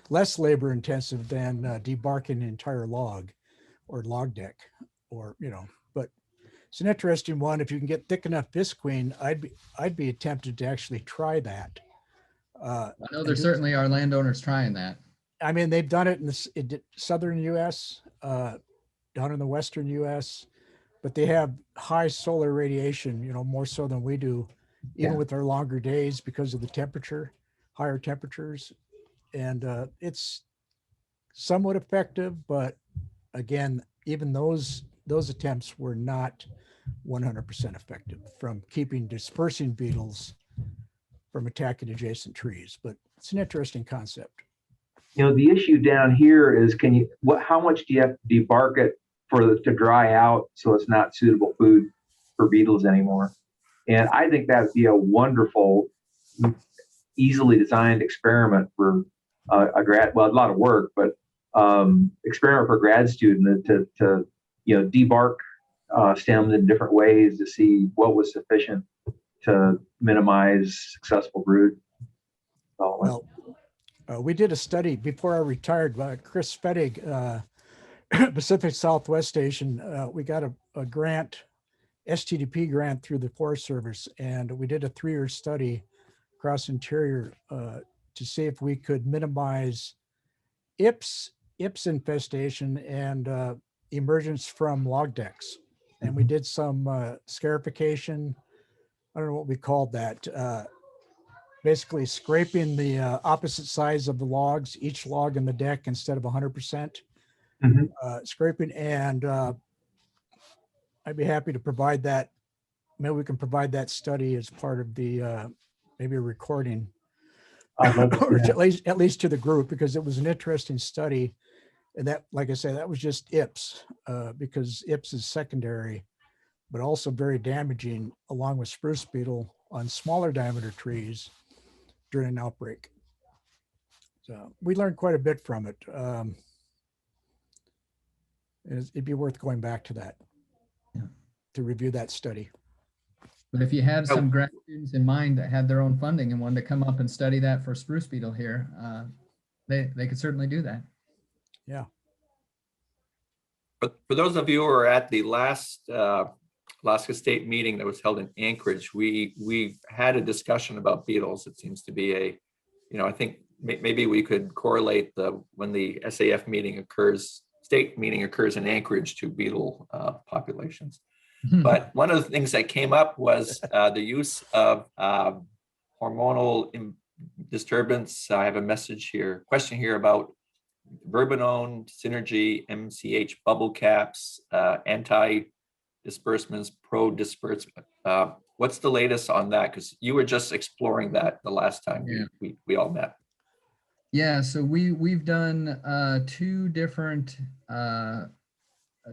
less labor intensive than debarking an entire log or log deck, but it's an interesting one. If you can get thick enough visqueen, I'd be tempted to actually try that. I know there certainly are landowners trying that. I mean, they've done it in the southern US, down in the western US, but they have high solar radiation, more so than we do, even with our longer days because of the higher temperatures. And it's somewhat effective, but again, even those attempts were not 100% effective from keeping dispersing beetles from attacking adjacent trees. But it's an interesting concept. You know, the issue down here is how much do you have to debark it to dry out so it's not suitable food for beetles anymore? And I think that would be a wonderful, easily designed experiment for a lot of work, but experiment for a grad student to debark stems in different ways to see what was sufficient to minimize successful brood development. Well, we did a study before I retired by Chris Fettig, Pacific Southwest Station. We got a grant, STDP grant through the Forest Service, and we did a 3-year study across interior to see if we could minimize ips infestation and emergence from log decks. And we did some scarification. I don't know what we called that. Basically scraping the opposite sides of the logs, each log in the deck instead of 100%. Scraping, and I'd be happy to provide that. Maybe we can provide that study as part of the maybe a recording, or at least to the group, because it was an interesting study. And that, like I said, that was just ips, because ips is secondary, but also very damaging along with spruce beetle on smaller diameter trees during an outbreak. So we learned quite a bit from it. It'd be worth going back to that, to review that study. But if you have some grad students in mind that had their own funding and wanted to come up and study that for spruce beetle here, they could certainly do that. Yeah. But for those of you who are at the last Alaska State meeting that was held in Anchorage, we had a discussion about beetles. It seems to be I think maybe we could correlate when the SAF meeting occurs, state meeting occurs in Anchorage, to beetle populations. But one of the things that came up was the use of hormonal disturbance. I have a question here about verbenone, synergy, MCH bubble caps, anti-disbursements, pro-disbursement. What's the latest on that? Because you were just exploring that the last time we all met. Yeah, so we've done 2 different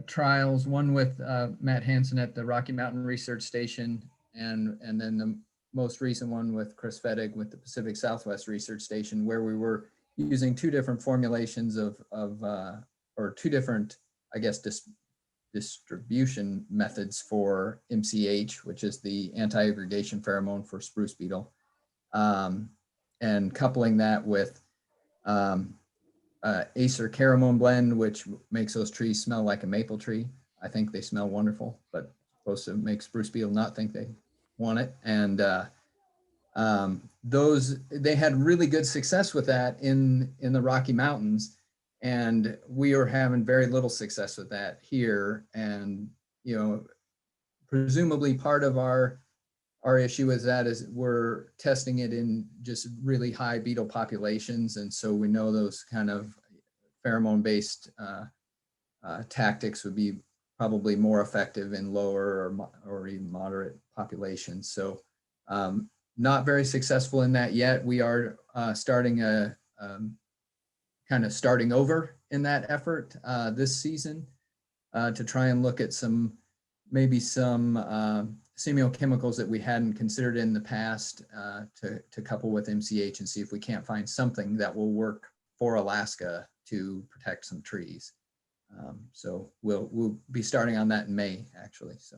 trials, one with Matt Hansen at the Rocky Mountain Research Station, and then the most recent one with Chris Fettig with the Pacific Southwest Research Station, where we were using 2 different formulations or 2 different, I guess, distribution methods for MCH, which is the anti-aggregation pheromone for spruce beetle, and coupling that with Acer Caramone blend, which makes those trees smell like a maple tree. I think they smell wonderful, but supposed to make spruce beetle not think they want it. And they had really good success with that in the Rocky Mountains, and we are having very little success with that here. And presumably part of our issue is we're testing it in just really high beetle populations, and so we know those kind of pheromone-based tactics would be probably more effective in lower or even moderate populations. So not very successful in that yet. We are starting over in that effort this season to try and look at maybe some semiochemicals that we hadn't considered in the past to couple with MCH and see if we can't find something that will work for Alaska to protect some trees. So we'll be starting on that in May, actually. So.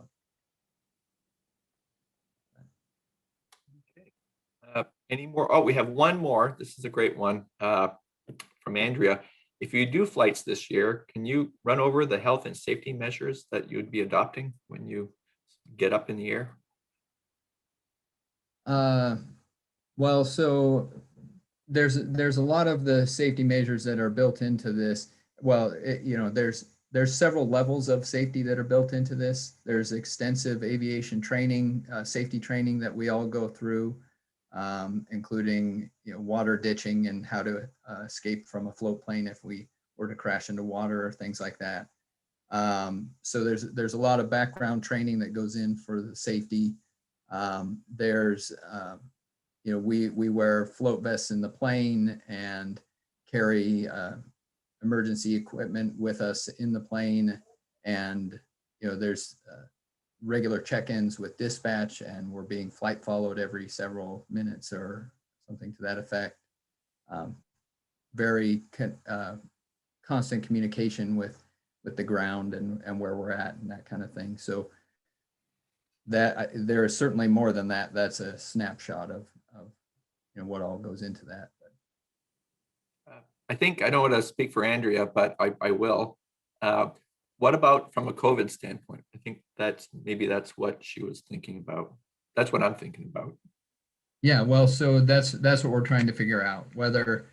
Okay. Any more? Oh, we have one more. This is a great one from Andrea. If you do flights this year, can you run over the health and safety measures that you would be adopting when you get up in the air? Well, so there's a lot of the safety measures that are built into this. Well, there's several levels of safety that are built into this. There's extensive aviation training, safety training that we all go through, including water ditching and how to escape from a float plane if we were to crash into water or things like that. So there's a lot of background training that goes in for the safety. There's, you know, we wear float vests in the plane and carry emergency equipment with us in the plane. And, you know, there's regular check-ins with dispatch, and we're being flight followed every several minutes or something to that effect. Very constant communication with the ground and where we're at and that kind of thing. So that there is certainly more than that. That's a snapshot of you know what all goes into that. I think I don't want to speak for Andrea, but I will. What about from a COVID standpoint? I think maybe that's what she was thinking about. That's what I'm thinking about. Yeah, well, so that's what we're trying to figure out, whether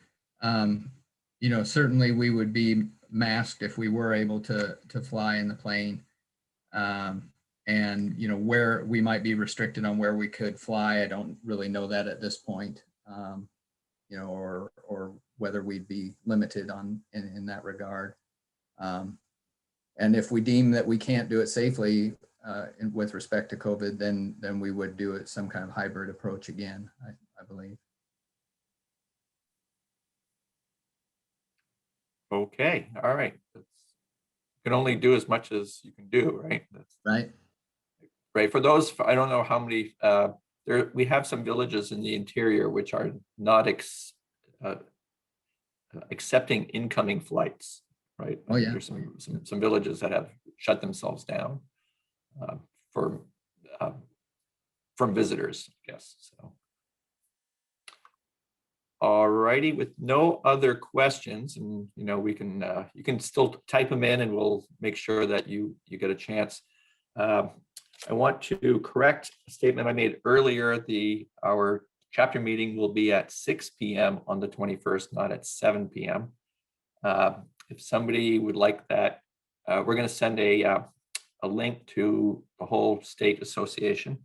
you know, certainly we would be masked if we were able to fly in the plane. And you know, where we might be restricted on where we could fly, I don't really know that at this point. You know, or whether we'd be limited on in that regard. And if we deem that we can't do it safely with respect to COVID, then we would do it some kind of hybrid approach again, I believe. Okay, all right. You can only do as much as you can do, right? Right. Right. For those, I don't know how many, we have some villages in the interior which are not accepting incoming flights, right? Oh, yeah. There's some villages that have shut themselves down from visitors, I guess. So, all righty, with no other questions, and you know, we can you can still type them in, and we'll make sure that you get a chance. I want to correct a statement I made earlier. Our chapter meeting will be at 6 p.m. on the 21st, not at 7 p.m. If somebody would like that, we're going to send a link to the whole state association,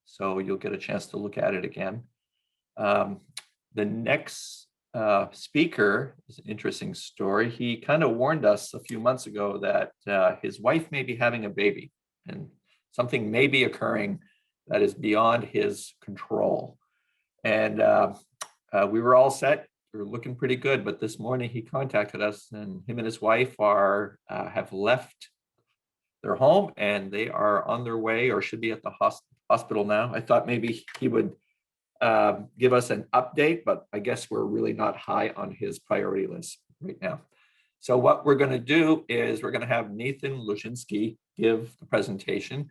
so you'll get a chance to look at it again. The next speaker is an interesting story. He kind of warned us a few months ago that his wife may be having a baby, and something may be occurring that is beyond his control. And we were all set. We were looking pretty good, but this morning he contacted us, and him and his wife have left their home, and they are on their way, or should be at the hospital now. I thought maybe he would give us an update, but I guess we're really not high on his priority list right now. So what we're going to do is we're going to have Nathan Lushinsky give the presentation.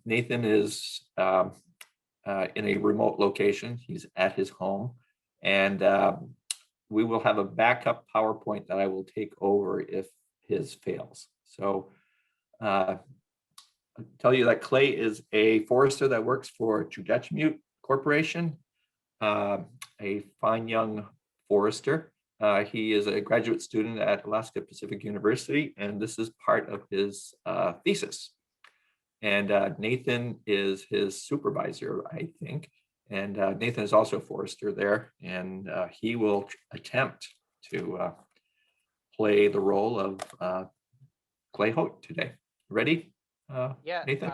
Nathan is in a remote location. He's at his home, and we will have a backup PowerPoint that I will take over if his fails. So I'll tell you that Clay is a forester that works for Chudachmute Corporation, a fine young forester. He is a graduate student at Alaska Pacific University, and this is part of his thesis. And Nathan is his supervisor, I think. And Nathan is also a forester there, and he will attempt to play the role of Clay Hote today. Ready? Yeah, Nathan?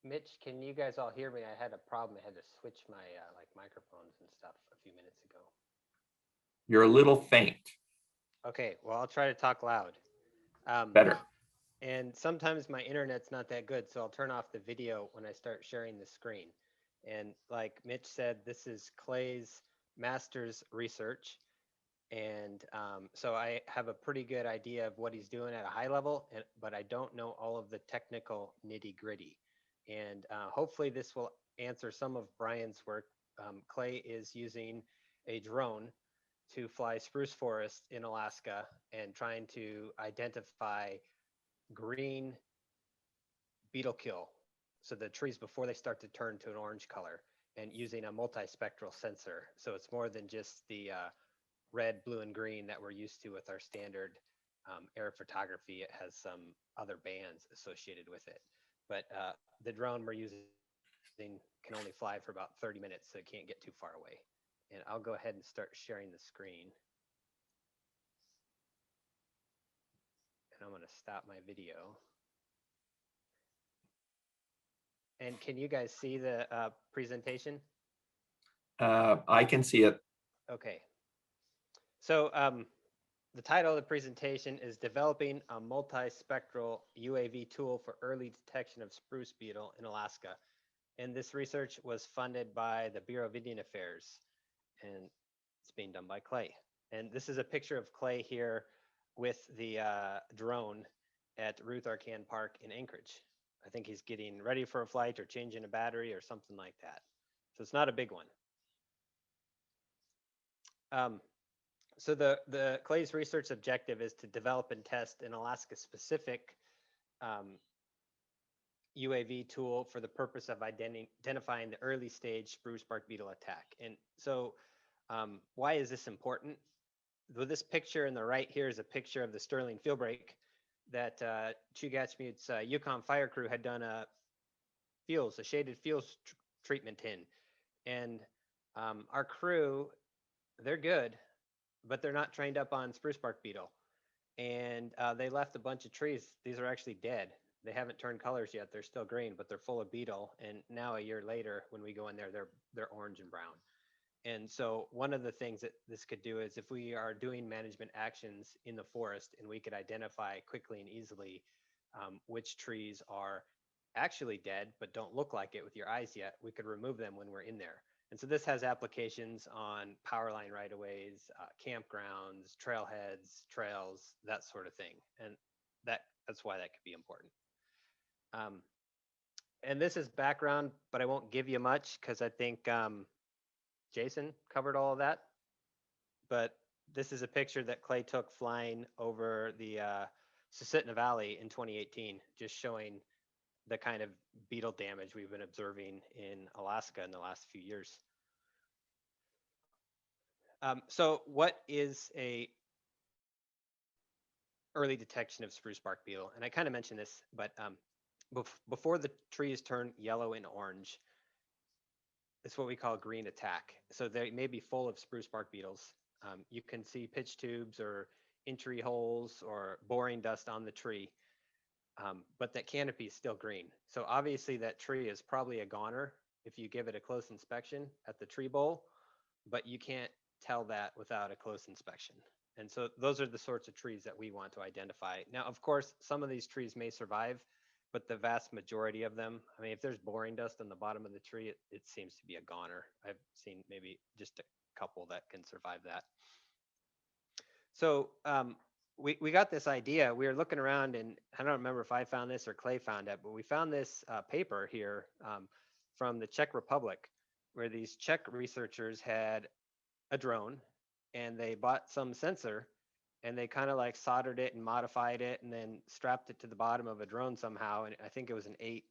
Mitch, can you guys all hear me? I had a problem. I had to switch my like microphones and stuff a few minutes ago. You're a little faint. Okay, well, I'll try to talk loud. Better. And sometimes my internet's not that good, so I'll turn off the video when I start sharing the screen. And like Mitch said, this is Clay's master's research. And so I have a pretty good idea of what he's doing at a high level, but I don't know all of the technical nitty gritty. And hopefully this will answer some of Brian's work. Clay is using a drone to fly spruce forest in Alaska and trying to identify green beetle kill. So the trees before they start to turn to an orange color, and using a multi-spectral sensor. So it's more than just the red, blue, and green that we're used to with our standard air photography. It has some other bands associated with it. But the drone we're using can only fly for about 30 minutes, so it can't get too far away. And I'll go ahead and start sharing the screen. And I'm going to stop my video. And can you guys see the presentation? I can see it. Okay. So the title of the presentation is Developing a Multi-Spectral UAV Tool for Early Detection of Spruce Beetle in Alaska. And this research was funded by the Bureau of Indian Affairs, and it's being done by Clay. And this is a picture of Clay here with the drone at Ruth Arcan Park in Anchorage. I think he's getting ready for a flight or changing a battery or something like that. So it's not a big one. So the Clay's research objective is to develop and test an Alaska-specific UAV tool for the purpose of identifying the early stage spruce bark beetle attack. And so why is this important? Well, this picture in the right here is a picture of the Sterling field break that Chugachmute's Yukon fire crew had done a shaded fuels treatment in. And our crew, they're good, but they're not trained up on spruce bark beetle. And they left a bunch of trees. These are actually dead. They haven't turned colors yet. They're still green, but they're full of beetle. And now a year later, when we go in there, they're orange and brown. And so one of the things that this could do is if we are doing management actions in the forest and we could identify quickly and easily which trees are actually dead but don't look like it with your eyes yet, we could remove them when we're in there. And so this has applications on power line right-of-ways, campgrounds, trailheads, trails, that sort of thing. And that's why that could be important. And this is background, but I won't give you much because I think Jason covered all of that. But this is a picture that Clay took flying over the Susitna Valley in 2018, just showing the kind of beetle damage we've been observing in Alaska in the last few years. So what is a early detection of spruce bark beetle? And I kind of mentioned this, but before the trees turn yellow and orange, it's what we call green attack. So they may be full of spruce bark beetles. You can see pitch tubes or entry holes or boring dust on the tree, but that canopy is still green. So obviously that tree is probably a goner if you give it a close inspection at the tree bowl, but you can't tell that without a close inspection. And so those are the sorts of trees that we want to identify. Now, of course, some of these trees may survive, but the vast majority of them, I mean, if there's boring dust on the bottom of the tree, it seems to be a goner. I've seen maybe just a couple that can survive that. So we got this idea. We were looking around, and I don't remember if I found this or Clay found it, but we found this paper here from the Czech Republic, where these Czech researchers had a drone, and they bought some sensor, and they kind of like soldered it and modified it and then strapped it to the bottom of a drone somehow. And I think it was an 8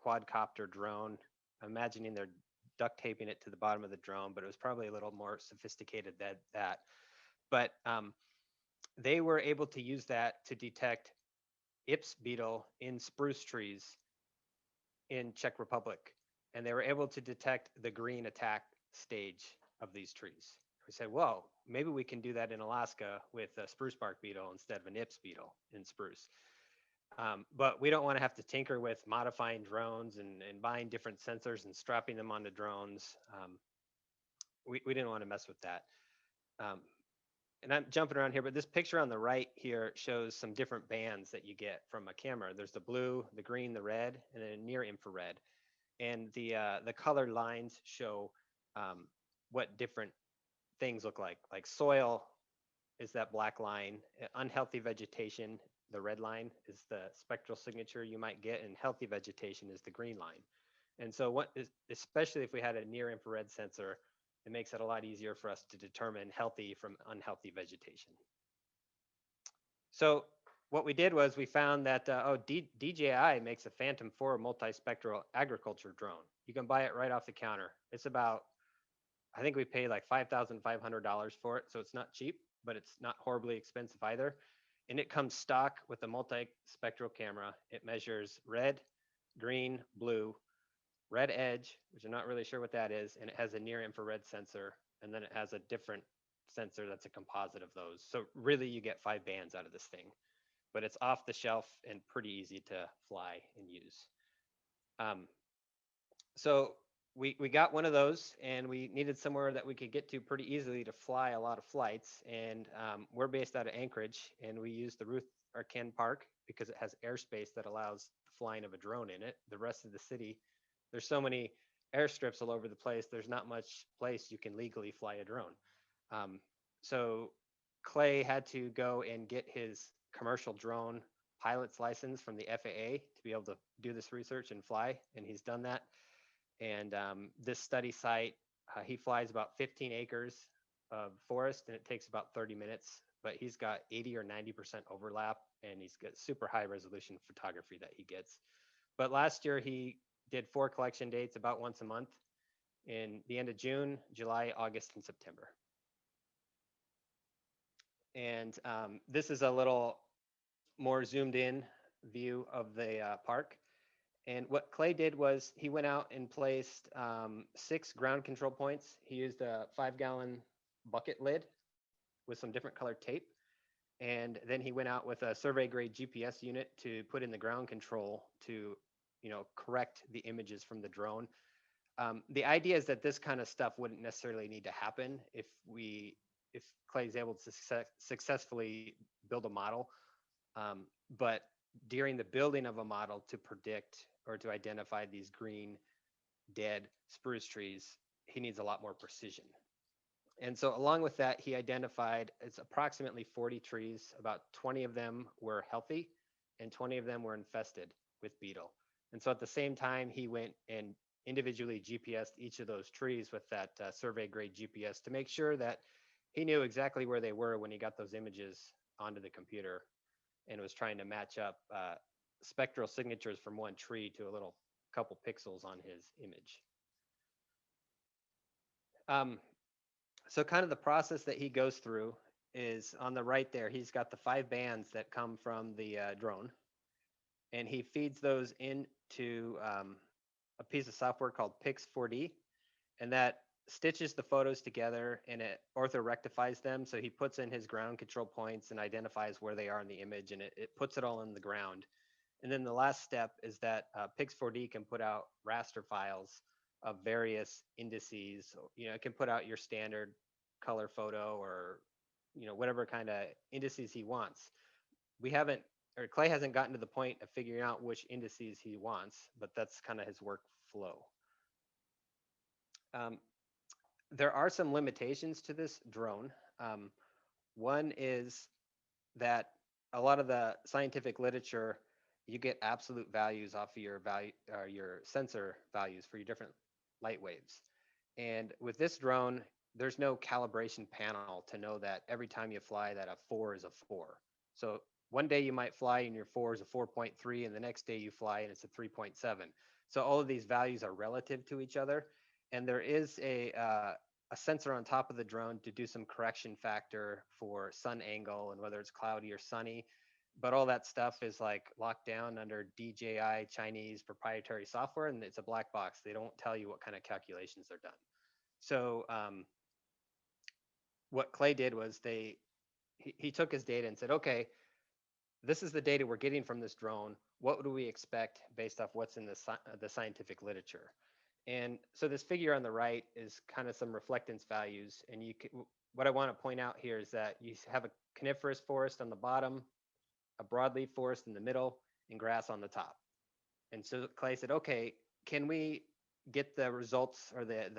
quadcopter drone. I'm imagining they're duct taping it to the bottom of the drone, but it was probably a little more sophisticated than that. But they were able to use that to detect Ips beetle in spruce trees in Czech Republic. And they were able to detect the green attack stage of these trees. We said, whoa, maybe we can do that in Alaska with a spruce bark beetle instead of an Ips beetle in spruce. But we don't want to have to tinker with modifying drones and buying different sensors and strapping them onto drones. We didn't want to mess with that. And I'm jumping around here, but this picture on the right here shows some different bands that you get from a camera. There's the blue, the green, the red, and then near infrared. And the colored lines show what different things look like soil is that black line, unhealthy vegetation, the red line is the spectral signature you might get, and healthy vegetation is the green line. And so what is, especially if we had a near infrared sensor, it makes it a lot easier for us to determine healthy from unhealthy vegetation. So what we did was we found that DJI makes a Phantom 4 multi-spectral agriculture drone. You can buy it right off the counter. It's about, I think we paid like $5,500 for it, so it's not cheap, but it's not horribly expensive either. And it comes stock with a multi-spectral camera. It measures red, green, blue, red edge, which I'm not really sure what that is, and it has a near infrared sensor, and then it has a different sensor that's a composite of those. So really you get 5 bands out of this thing. but it's off the shelf and pretty easy to fly and use. So we got one of those, and we needed somewhere that we could get to pretty easily to fly a lot of flights. And we're based out of Anchorage, and we use the Ruth Arkin Park because it has airspace that allows the flying of a drone in it. The rest of the city, there's so many airstrips all over the place, there's not much place you can legally fly a drone. So Clay had to go and get his commercial drone pilot's license from the FAA to be able to do this research and fly, and he's done that. And this study site, he flies about 15 acres of forest, and it takes about 30 minutes, but he's got 80 or 90% overlap, and he's got super high resolution photography that he gets. But last year he did 4 collection dates about once a month in the end of June, July, August, and September. And this is a little more zoomed in view of the park. And what Clay did was he went out and placed 6 ground control points. He used a 5-gallon bucket lid with some different colored tape. And then he went out with a survey grade GPS unit to put in the ground control to, correct the images from the drone. The idea is that this kind of stuff wouldn't necessarily need to happen if Clay's able to successfully build a model. But during the building of a model to predict or to identify these green, dead spruce trees, he needs a lot more precision. And so along with that, he identified it's approximately 40 trees. About 20 of them were healthy and 20 of them were infested with beetle. And so at the same time, he went and individually GPSed each of those trees with that survey grade GPS to make sure that he knew exactly where they were when he got those images onto the computer, and was trying to match up spectral signatures from one tree to a little couple pixels on his image. So kind of the process that he goes through is on the right there, he's got the 5 bands that come from the drone, and he feeds those into a piece of software called Pix4D, and that stitches the photos together and it orthorectifies them. So he puts in his ground control points and identifies where they are in the image, and it puts it all in the ground. And then the last step is that Pix4D can put out raster files of various indices. It can put out your standard color photo or, whatever kind of indices he wants. Clay hasn't gotten to the point of figuring out which indices he wants, but that's kind of his workflow. There are some limitations to this drone. One is that a lot of the scientific literature, you get absolute values off of your sensor values for your different light waves. And with this drone, there's no calibration panel to know that every time you fly that a 4 is a 4. So one day you might fly and your 4 is a 4.3, and the next day you fly and it's a 3.7. So all of these values are relative to each other. And there is a sensor on top of the drone to do some correction factor for sun angle and whether it's cloudy or sunny. But all that stuff is like locked down under DJI Chinese proprietary software, and it's a black box. They don't tell you what kind of calculations are done. So what Clay did was he took his data and said, okay, this is the data we're getting from this drone. What do we expect based off what's in the scientific literature? And so this figure on the right is kind of some reflectance values. And what I want to point out here is that you have a coniferous forest on the bottom, a broadleaf forest in the middle, and grass on the top. And so Clay said, okay, can we get the results or the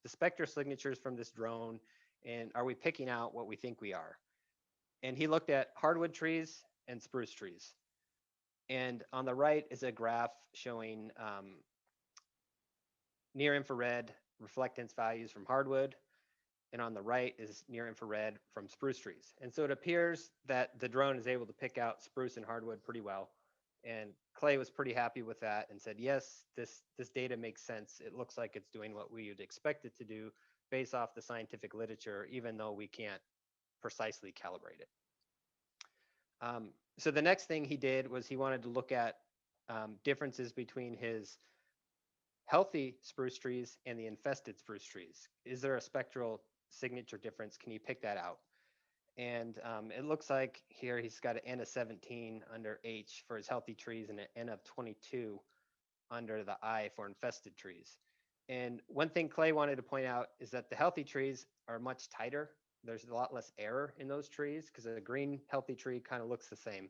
spectral signatures from this drone, and are we picking out what we think we are? And he looked at hardwood trees and spruce trees. And on the right is a graph showing near infrared reflectance values from hardwood, and on the right is near infrared from spruce trees. And so it appears that the drone is able to pick out spruce and hardwood pretty well. And Clay was pretty happy with that and said, yes, this data makes sense. It looks like it's doing what we would expect it to do based off the scientific literature, even though we can't precisely calibrate it. So the next thing he did was he wanted to look at differences between his healthy spruce trees and the infested spruce trees. Is there a spectral signature difference? Can you pick that out? And it looks like here he's got an N of 17 under H for his healthy trees and an N of 22 under the I for infested trees. And one thing Clay wanted to point out is that the healthy trees are much tighter. There's a lot less error in those trees because a green healthy tree kind of looks the same.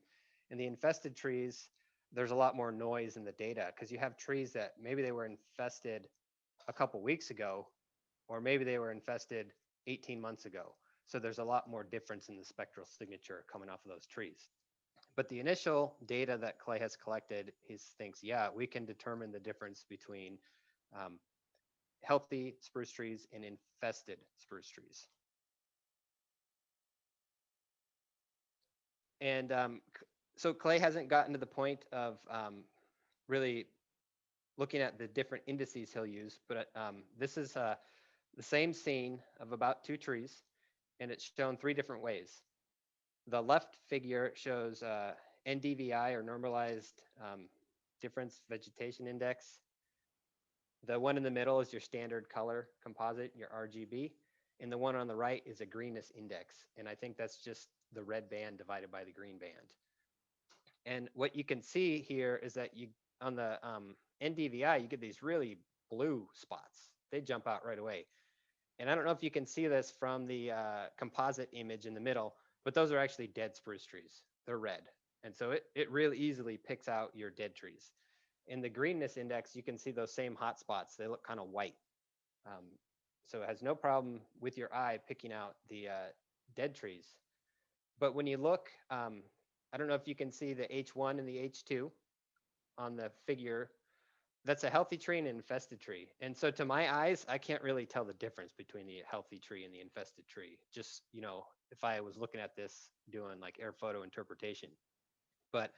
In the infested trees, there's a lot more noise in the data because you have trees that maybe they were infested a couple weeks ago, or maybe they were infested 18 months ago. So there's a lot more difference in the spectral signature coming off of those trees. But the initial data that Clay has collected, he thinks, yeah, we can determine the difference between healthy spruce trees and infested spruce trees. And so Clay hasn't gotten to the point of really looking at the different indices he'll use, but this is the same scene of about 2 trees, and it's shown 3 different ways. The left figure shows NDVI, or normalized difference vegetation index. The one in the middle is your standard color composite, your RGB, and the one on the right is a greenness index. And I think that's just the red band divided by the green band. And what you can see here is that you, on the NDVI, you get these really blue spots. They jump out right away. And I don't know if you can see this from the composite image in the middle, but those are actually dead spruce trees. They're red. And so it really easily picks out your dead trees. In the greenness index, you can see those same hot spots. They look kind of white. So it has no problem with your eye picking out the dead trees. But when you look, I don't know if you can see the H1 and the H2 on the figure. That's a healthy tree and an infested tree. And so to my eyes, I can't really tell the difference between the healthy tree and the infested tree. Just, you know, if I was looking at this doing like air photo interpretation. But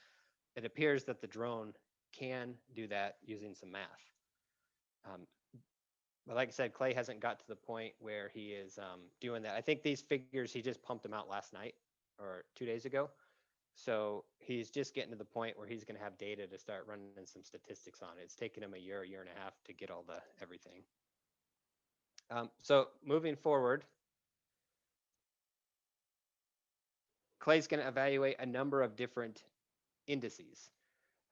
it appears that the drone can do that using some math. But like I said, Clay hasn't got to the point where he is doing that. I think these figures, he just pumped them out last night or 2 days ago. So he's just getting to the point where he's going to have data to start running some statistics on it. It's taken him a year and a half to get all the everything. So moving forward, Clay's going to evaluate a number of different indices.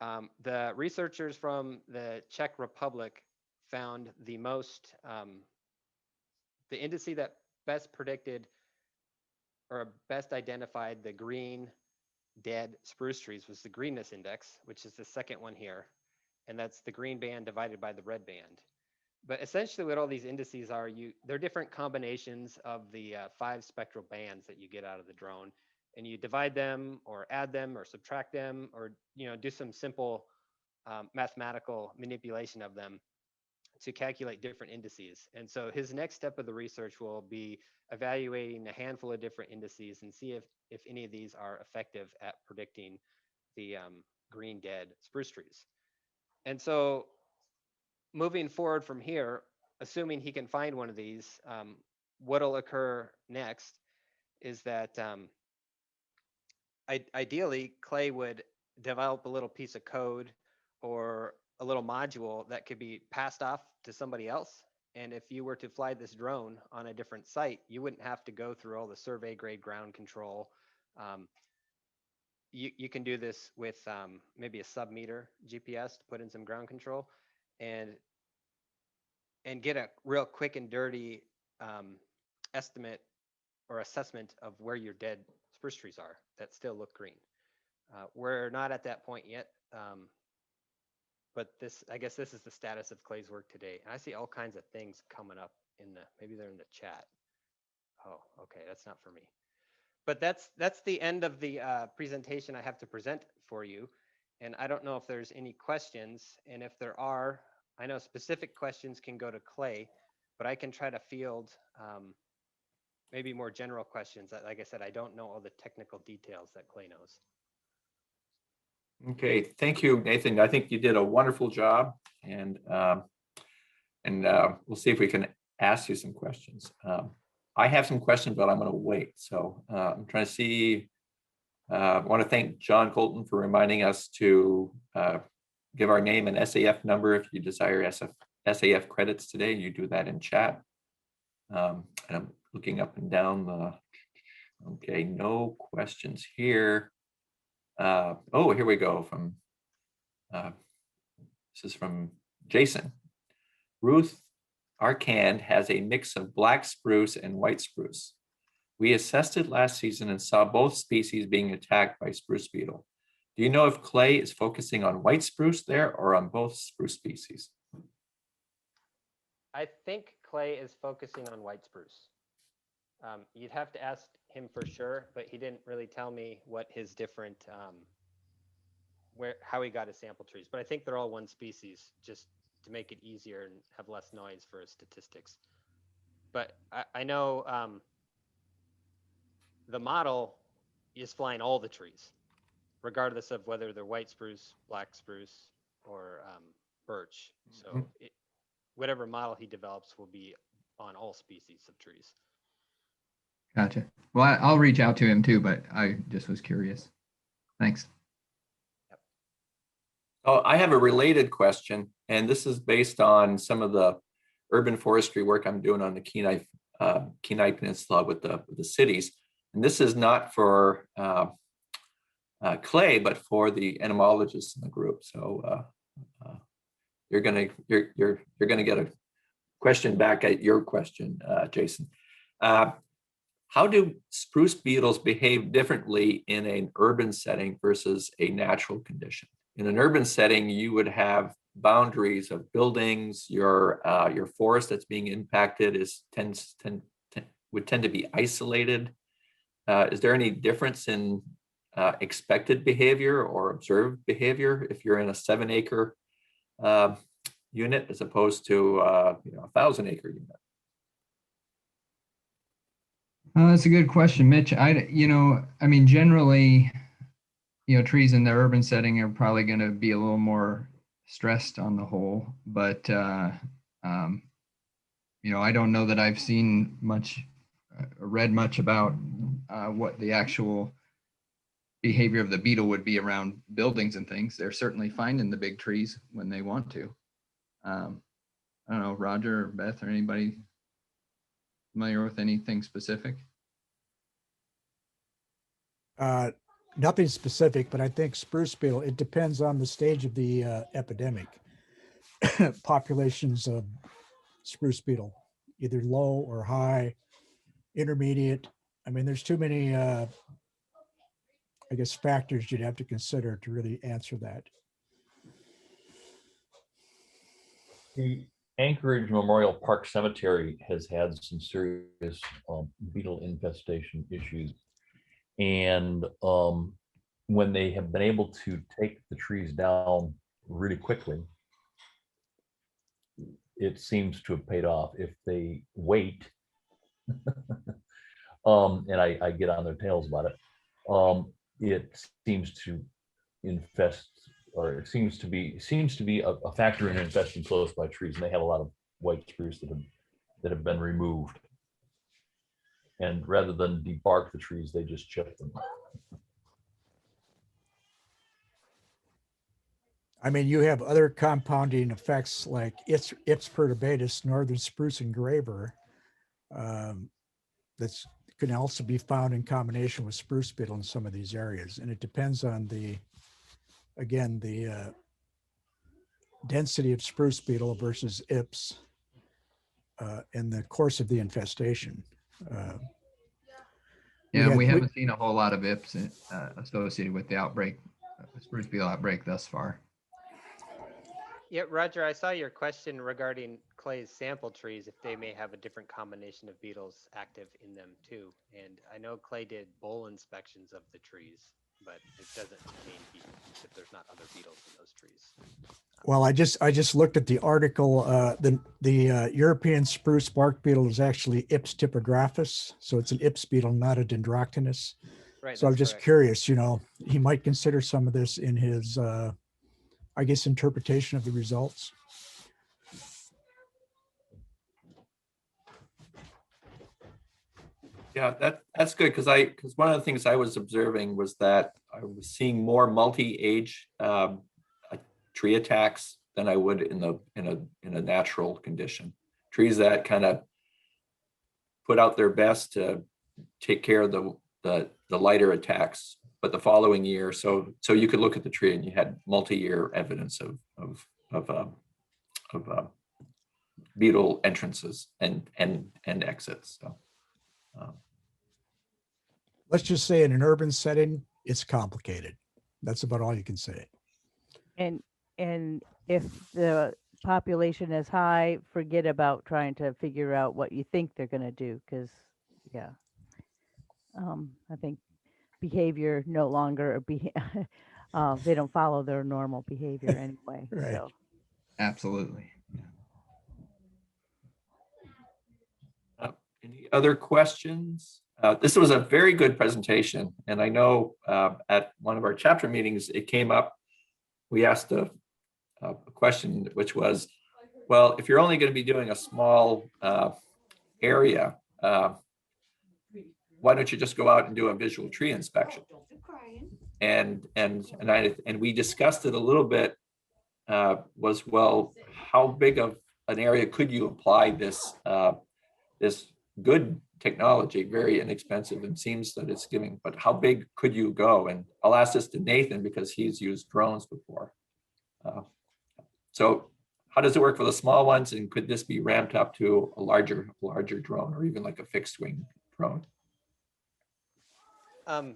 The researchers from the Czech Republic found the most, the indice that best predicted or best identified the green dead spruce trees was the Greenness Index, which is the second one here. And that's the green band divided by the red band. But essentially what all these indices are, they're different combinations of the 5 spectral bands that you get out of the drone. And you divide them or add them or subtract them, or do some simple mathematical manipulation of them to calculate different indices. And so his next step of the research will be evaluating a handful of different indices and see if any of these are effective at predicting the green dead spruce trees. And so moving forward from here, assuming he can find one of these, what'll occur next is that ideally Clay would develop a little piece of code or a little module that could be passed off to somebody else. And if you were to fly this drone on a different site, you wouldn't have to go through all the survey grade ground control. You can do this with maybe a sub-meter GPS to put in some ground control and get a real quick and dirty estimate or assessment of where your dead spruce trees are that still look green. We're not at that point yet. But I guess this is the status of Clay's work today. And I see all kinds of things coming up maybe they're in the chat. Oh, okay, that's not for me. But that's the end of the presentation I have to present for you. And I don't know if there's any questions. And if there are, I know specific questions can go to Clay, but I can try to field maybe more general questions. Like I said, I don't know all the technical details that Clay knows. Okay, thank you, Nathan. I think you did a wonderful job, and we'll see if we can ask you some questions. I have some questions, but I'm going to wait. So I'm trying to see. I want to thank John Colton for reminding us to give our name and SAF number if you desire SAF credits today. You do that in chat. And I'm looking up and down the. Okay, no questions here. Oh, here we go from, this is from Jason. Ruth Arcand has a mix of black spruce and white spruce. We assessed it last season and saw both species being attacked by spruce beetle. Do you know if Clay is focusing on white spruce there or on both spruce species? I think Clay is focusing on white spruce. You'd have to ask him for sure, but he didn't really tell me what his different, how he got his sample trees. But I think they're all one species, just to make it easier and have less noise for his statistics. But I know the model is flying all the trees, regardless of whether they're white spruce, black spruce, or birch. So whatever model he develops will be on all species of trees. Gotcha. Well, I'll reach out to him too, but I just was curious. Thanks. Oh, I have a related question, and this is based on some of the urban forestry work I'm doing on the Kenai Peninsula with the cities. And this is not for Clay, but for the entomologists in the group. So you're gonna get a question back at your question, Jason. How do spruce beetles behave differently in an urban setting versus a natural condition? In an urban setting, you would have boundaries of buildings. Your forest that's being impacted would tend to be isolated. Is there any difference in expected behavior or observed behavior if you're in a 7-acre unit as opposed to a 1,000-acre unit? That's a good question, Mitch. Generally, trees in the urban setting are probably going to be a little more stressed on the whole, but I don't know that I've seen much, read much about what the actual behavior of the beetle would be around buildings and things. They're certainly finding the big trees when they want to. I don't know, Roger or Beth or anybody familiar with anything specific? Nothing specific, but I think spruce beetle, it depends on the stage of the epidemic. Populations of spruce beetle, either low or high, intermediate. I mean, there's too many, factors you'd have to consider to really answer that. The Anchorage Memorial Park Cemetery has had some serious beetle infestation issues. And when they have been able to take the trees down really quickly, it seems to have paid off. If they wait, and I get on their tails about it, it seems to infest, or it seems to be a factor in infesting close by trees. And they have a lot of white spruce that have been removed. And rather than debark the trees, they just chip them. I mean, you have other compounding effects like Ips perturbatus, northern spruce engraver, that's can also be found in combination with spruce beetle in some of these areas. And it depends on the density of spruce beetle versus Ips in the course of the infestation. We haven't seen a whole lot of Ips associated with the outbreak, spruce beetle outbreak thus far. Yeah, Roger, I saw your question regarding Clay's sample trees, if they may have a different combination of beetles active in them too. And I know Clay did bowl inspections of the trees, but it doesn't mean if there's not other beetles in those trees. Well, I just looked at the article. The European spruce bark beetle is actually Ips typographus, so it's an Ips beetle, not a Dendroctonus. Right. So I'm just curious. He might consider some of this in his, interpretation of the results. Yeah, that's good because one of the things I was observing was that I was seeing more multi-age tree attacks than I would in a natural condition. Trees that kind of put out their best to take care of the lighter attacks, but the following year, so you could look at the tree and you had multi-year evidence of beetle entrances and exits. So Let's just say in an urban setting, it's complicated. That's about all you can say. And if the population is high, forget about trying to figure out what you think they're going to do, because yeah, I think behavior no longer they don't follow their normal behavior anyway. Right. So Absolutely. any other questions? This was a very good presentation, and I know at one of our chapter meetings it came up. We asked a question, which was, well, if you're only going to be doing a small area, why don't you just go out and do a visual tree inspection? And we discussed it a little bit. Was, well, how big of an area could you apply this this good technology, very inexpensive, and seems that it's giving, but how big could you go? And I'll ask this to Nathan because he's used drones before. So how does it work for the small ones, and could this be ramped up to a larger drone, or even like a fixed wing drone? And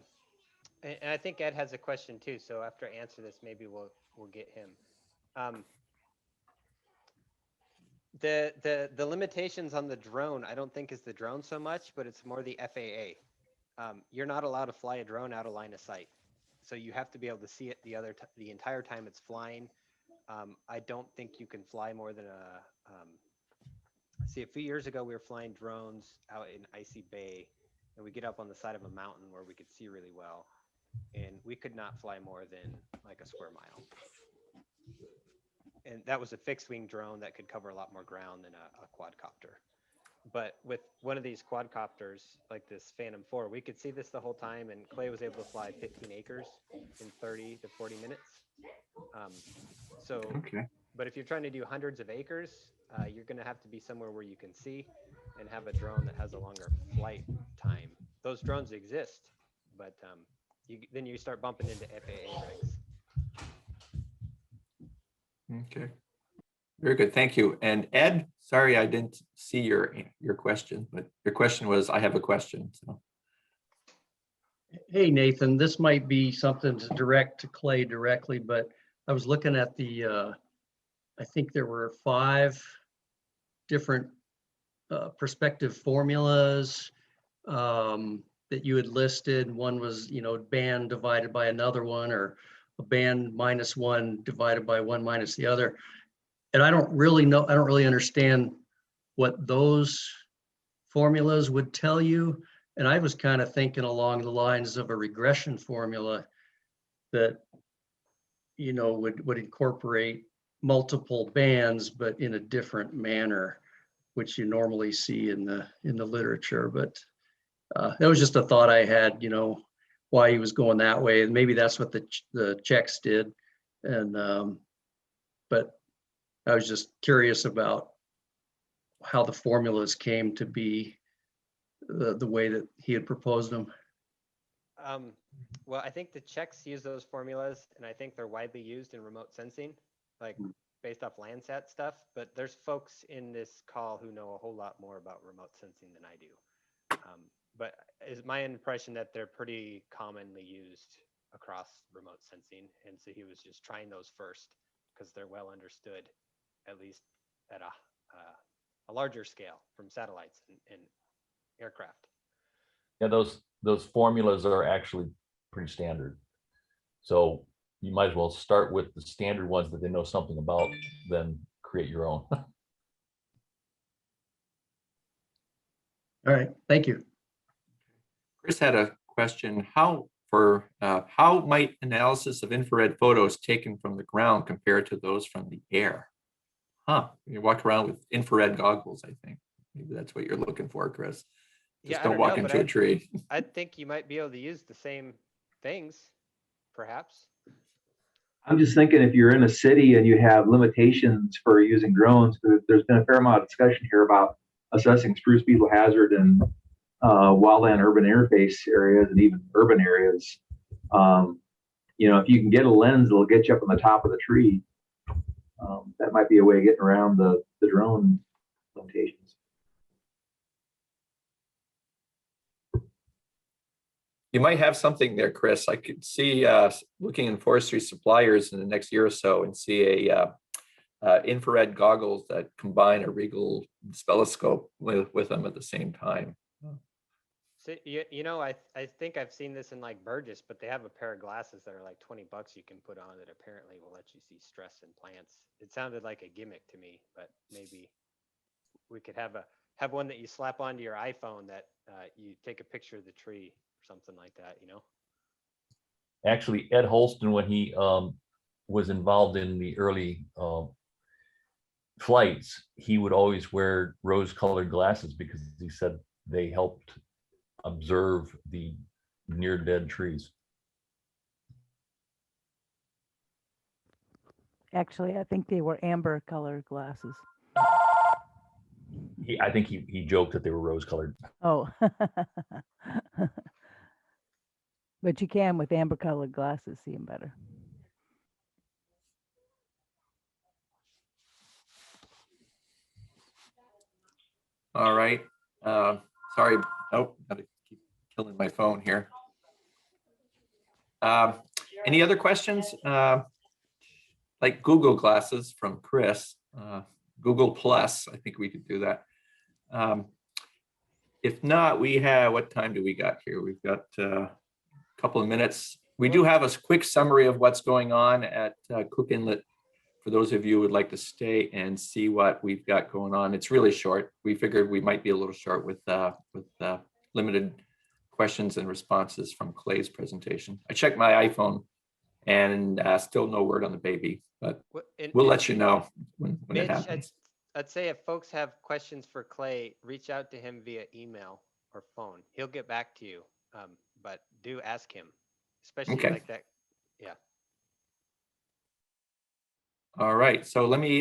I think Ed has a question too. So after I answer this, maybe we'll get him. The limitations on the drone, I don't think is the drone so much, but it's more the FAA. You're not allowed to fly a drone out of line of sight, so you have to be able to see it the entire time it's flying. I don't think you can fly more than see, a few years ago we were flying drones out in Icy Bay, and we get up on the side of a mountain where we could see really well, and we could not fly more than like a square mile. And that was a fixed wing drone that could cover a lot more ground than a quadcopter. But with one of these quadcopters, like this Phantom 4, we could see this the whole time, and Clay was able to fly 15 acres in 30 to 40 minutes. Okay. But if you're trying to do hundreds of acres, you're going to have to be somewhere where you can see and have a drone that has a longer flight time. Those drones exist, but then you start bumping into FAA regs. Okay, very good, thank you. And Ed, sorry I didn't see your question, but your question was, I have a question. So. Hey, Nathan, this might be something to direct to Clay directly, but I was looking at the, I think there were 5 different perspective formulas that you had listed. One was, band divided by another one, or a band minus 1 divided by 1 minus the other. And I don't really understand what those formulas would tell you. And I was kind of thinking along the lines of a regression formula that, would incorporate multiple bands, but in a different manner, which you normally see in the literature. But that was just a thought I had, why he was going that way, and maybe that's what the checks did. And but I was just curious about how the formulas came to be the way that he had proposed them. Well, I think the checks use those formulas, and I think they're widely used in remote sensing, like based off Landsat stuff. But there's folks in this call who know a whole lot more about remote sensing than I do. But it's my impression that they're pretty commonly used across remote sensing. And so he was just trying those first because they're well understood, at least at a larger scale from satellites and aircraft. Yeah, those formulas are actually pretty standard. So you might as well start with the standard ones that they know something about, then create your own. All right, thank you. Chris had a question. How might analysis of infrared photos taken from the ground compare to those from the air? You walk around with infrared goggles, I think. Maybe that's what you're looking for, Chris. Just don't walk into a tree. I think you might be able to use the same things, perhaps. I'm just thinking if you're in a city and you have limitations for using drones, there's been a fair amount of discussion here about assessing spruce beetle hazard and wildland urban interface areas and even urban areas. If you can get a lens that'll get you up on the top of the tree, that might be a way of getting around the drone limitations. You might have something there, Chris. I could see looking in forestry suppliers in the next year or so and see a infrared goggles that combine a Regal telescope with them at the same time. So, I think I've seen this in like Burgess, but they have a pair of glasses that are like 20 bucks you can put on that apparently will let you see stress in plants. It sounded like a gimmick to me, but maybe we could have one that you slap onto your iPhone that you take a picture of the tree or something like that, Actually, Ed Holston, when he was involved in the early flights, he would always wear rose-colored glasses because he said they helped observe the near dead trees. Actually, I think they were amber colored glasses. I think he joked that they were rose-colored. Oh. But you can, with amber colored glasses, see them better. All right. Sorry. Nope. Gotta keep killing my phone here. Any other questions? Like Google glasses from Chris, Google Plus. I think we could do that. If not, we have, what time do we got here? We've got a couple of minutes. We do have a quick summary of what's going on at Cook Inlet. For those of you who would like to stay and see what we've got going on, it's really short. We figured we might be a little short with limited questions and responses from Clay's presentation. I checked my iPhone and still no word on the baby, but we'll let you know when Mitch, it happens. I'd say if folks have questions for Clay, reach out to him via email or phone. He'll get back to you, but do ask him, especially Okay. like that. Yeah. All right, so let me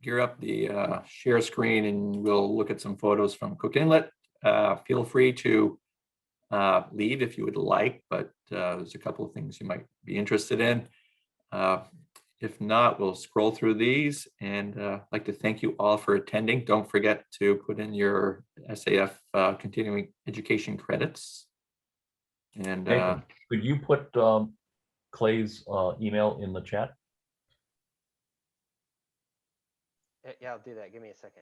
gear up the share screen and we'll look at some photos from Cook Inlet. Feel free to leave if you would like, but there's a couple of things you might be interested in. If not, we'll scroll through these, and I'd like to thank you all for attending. Don't forget to put in your SAF continuing education credits. And Hey, could you put Clay's email in the chat? Yeah, I'll do that. Give me a second.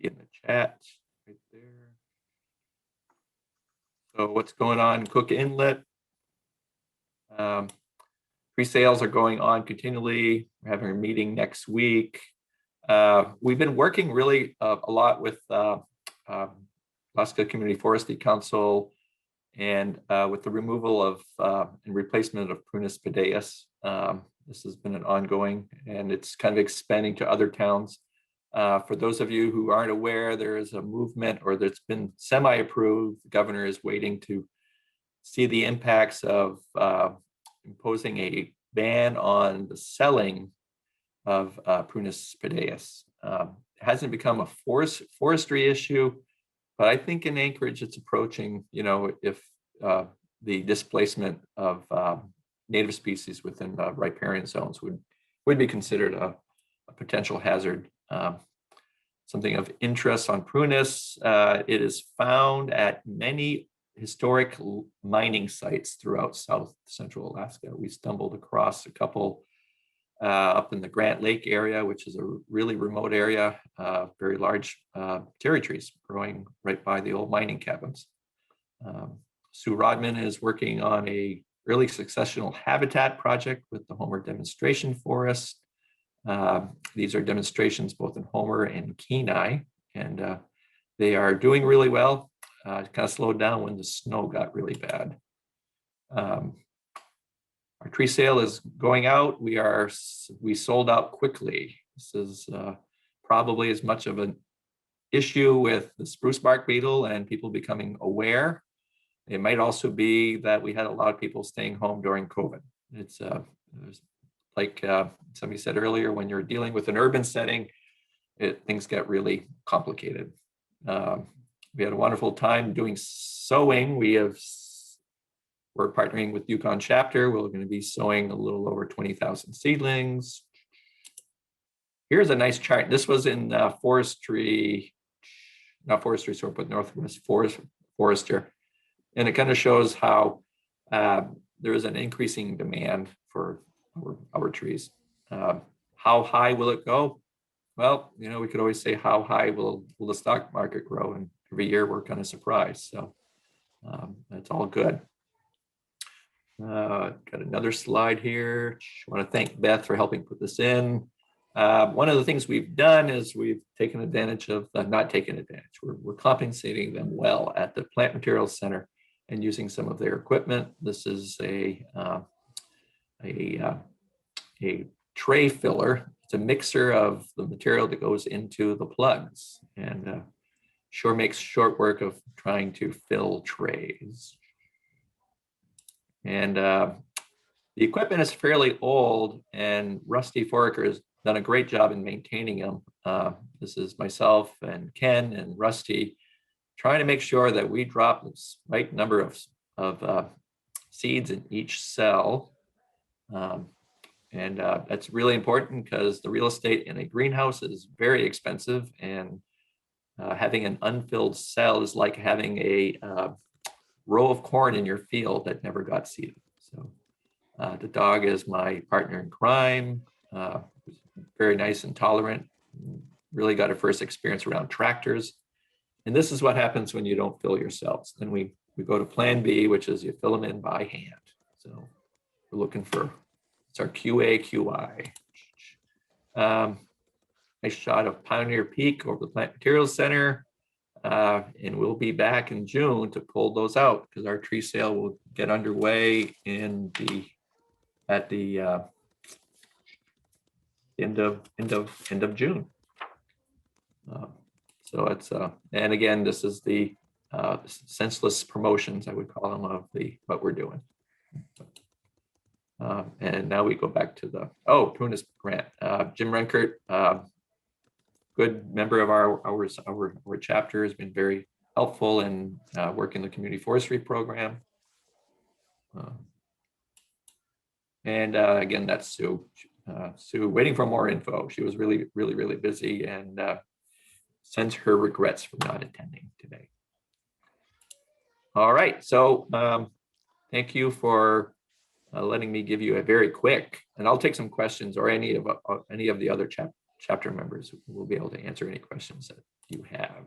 in the chat right there. So what's going on in Cook Inlet? Pre-sales are going on continually. We're having a meeting next week. We've been working really a lot with Alaska Community Forestry Council and with the removal of and replacement of Prunus pedaeus. This has been an ongoing, and it's kind of expanding to other towns. For those of you who aren't aware, there is a movement, or that's been semi-approved. The governor is waiting to see the impacts of imposing a ban on the selling of Prunus pedaeus. It hasn't become a forestry issue, but I think in Anchorage it's approaching, if the displacement of native species within the riparian zones would be considered a potential hazard. Something of interest on Prunus, it is found at many historic mining sites throughout South Central Alaska. We stumbled across a couple up in the Grant Lake area, which is a really remote area, very large cherry trees growing right by the old mining cabins. Sue Rodman is working on a early successional habitat project with the Homer Demonstration Forest. These are demonstrations both in Homer and Kenai, and they are doing really well. It kind of slowed down when the snow got really bad. Our tree sale is going out. We sold out quickly. This is probably as much of an issue with the spruce bark beetle and people becoming aware It might also be that we had a lot of people staying home during COVID. It's like somebody said earlier, when you're dealing with an urban setting, things get really complicated. We had a wonderful time doing sowing. We're partnering with Yukon chapter. We're going to be sowing a little over 20,000 seedlings. Here's a nice chart. This was in forestry, not forestry sort, but Northwest Forester. And it kind of shows how there is an increasing demand for our trees. How high will it go? Well, you know, we could always say, how high will the stock market grow? And every year we're kind of surprised. So that's all good. Got another slide here. I want to thank Beth for helping put this in. One of the things we've done is we've taken advantage of, not taken advantage, we're compensating them well at the Plant Materials Center and using some of their equipment. This is a tray filler. It's a mixer of the material that goes into the plugs, and sure makes short work of trying to fill trays. And the equipment is fairly old, and Rusty Foraker has done a great job in maintaining them. This is myself and Ken and Rusty trying to make sure that we drop the right number of seeds in each cell. And that's really important because the real estate in a greenhouse is very expensive, and having an unfilled cell is like having a row of corn in your field that never got seeded. So the dog is my partner in crime, very nice and tolerant, really got a first experience around tractors. And this is what happens when you don't fill your cells. Then we go to plan B, which is you fill them in by hand. So we're looking for, it's our QA, QI. Nice shot of Pioneer Peak over the Plant Materials Center. And we'll be back in June to pull those out because our tree sale will get underway at the end of June. So it's and again, this is the senseless promotions, I would call them, of what we're doing. And now we go back to the Prunus grant. Jim Renkert, good member of our chapter, has been very helpful in working the community forestry program. And again, that's Sue. Sue, waiting for more info. She was really busy, and sends her regrets for not attending today. All right, so thank you for letting me give you a very quick, and I'll take some questions, or any of the other chapter members will be able to answer any questions that you have.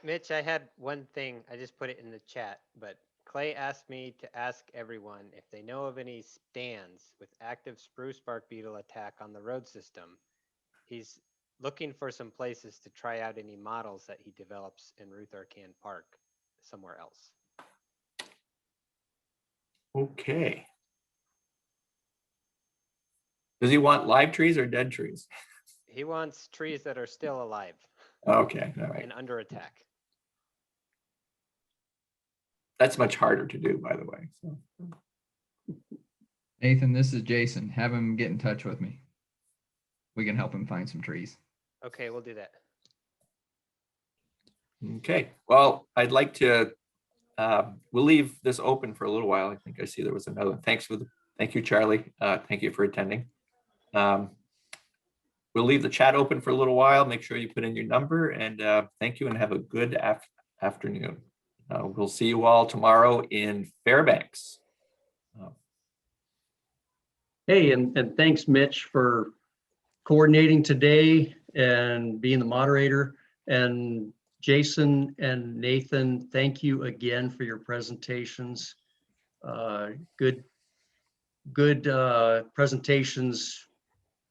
Mitch, I had one thing. I just put it in the chat, but Clay asked me to ask everyone if they know of any stands with active spruce bark beetle attack on the road system. He's looking for some places to try out any models that he develops in Ruth Arcan Park somewhere else. Okay. Does he want live trees or dead trees? He wants trees that are still alive. Okay, all right. And under attack. That's much harder to do, by the way. So. Nathan, this is Jason. Have him get in touch with me. We can help him find some trees. Okay, we'll do that. Okay, well, I'd like to, we'll leave this open for a little while. I think I see there was another one. Thank you, Charlie. Thank you for attending. We'll leave the chat open for a little while. Make sure you put in your number, and thank you, and have a good afternoon. We'll see you all tomorrow in Fairbanks. Hey, and thanks, Mitch, for coordinating today and being the moderator. And Jason and Nathan, thank you again for your presentations. Good presentations,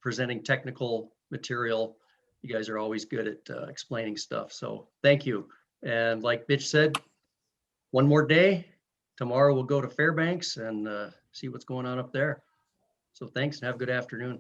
presenting technical material. You guys are always good at explaining stuff. So thank you. And like Mitch said, one more day. Tomorrow we'll go to Fairbanks and see what's going on up there. So thanks, and have a good afternoon.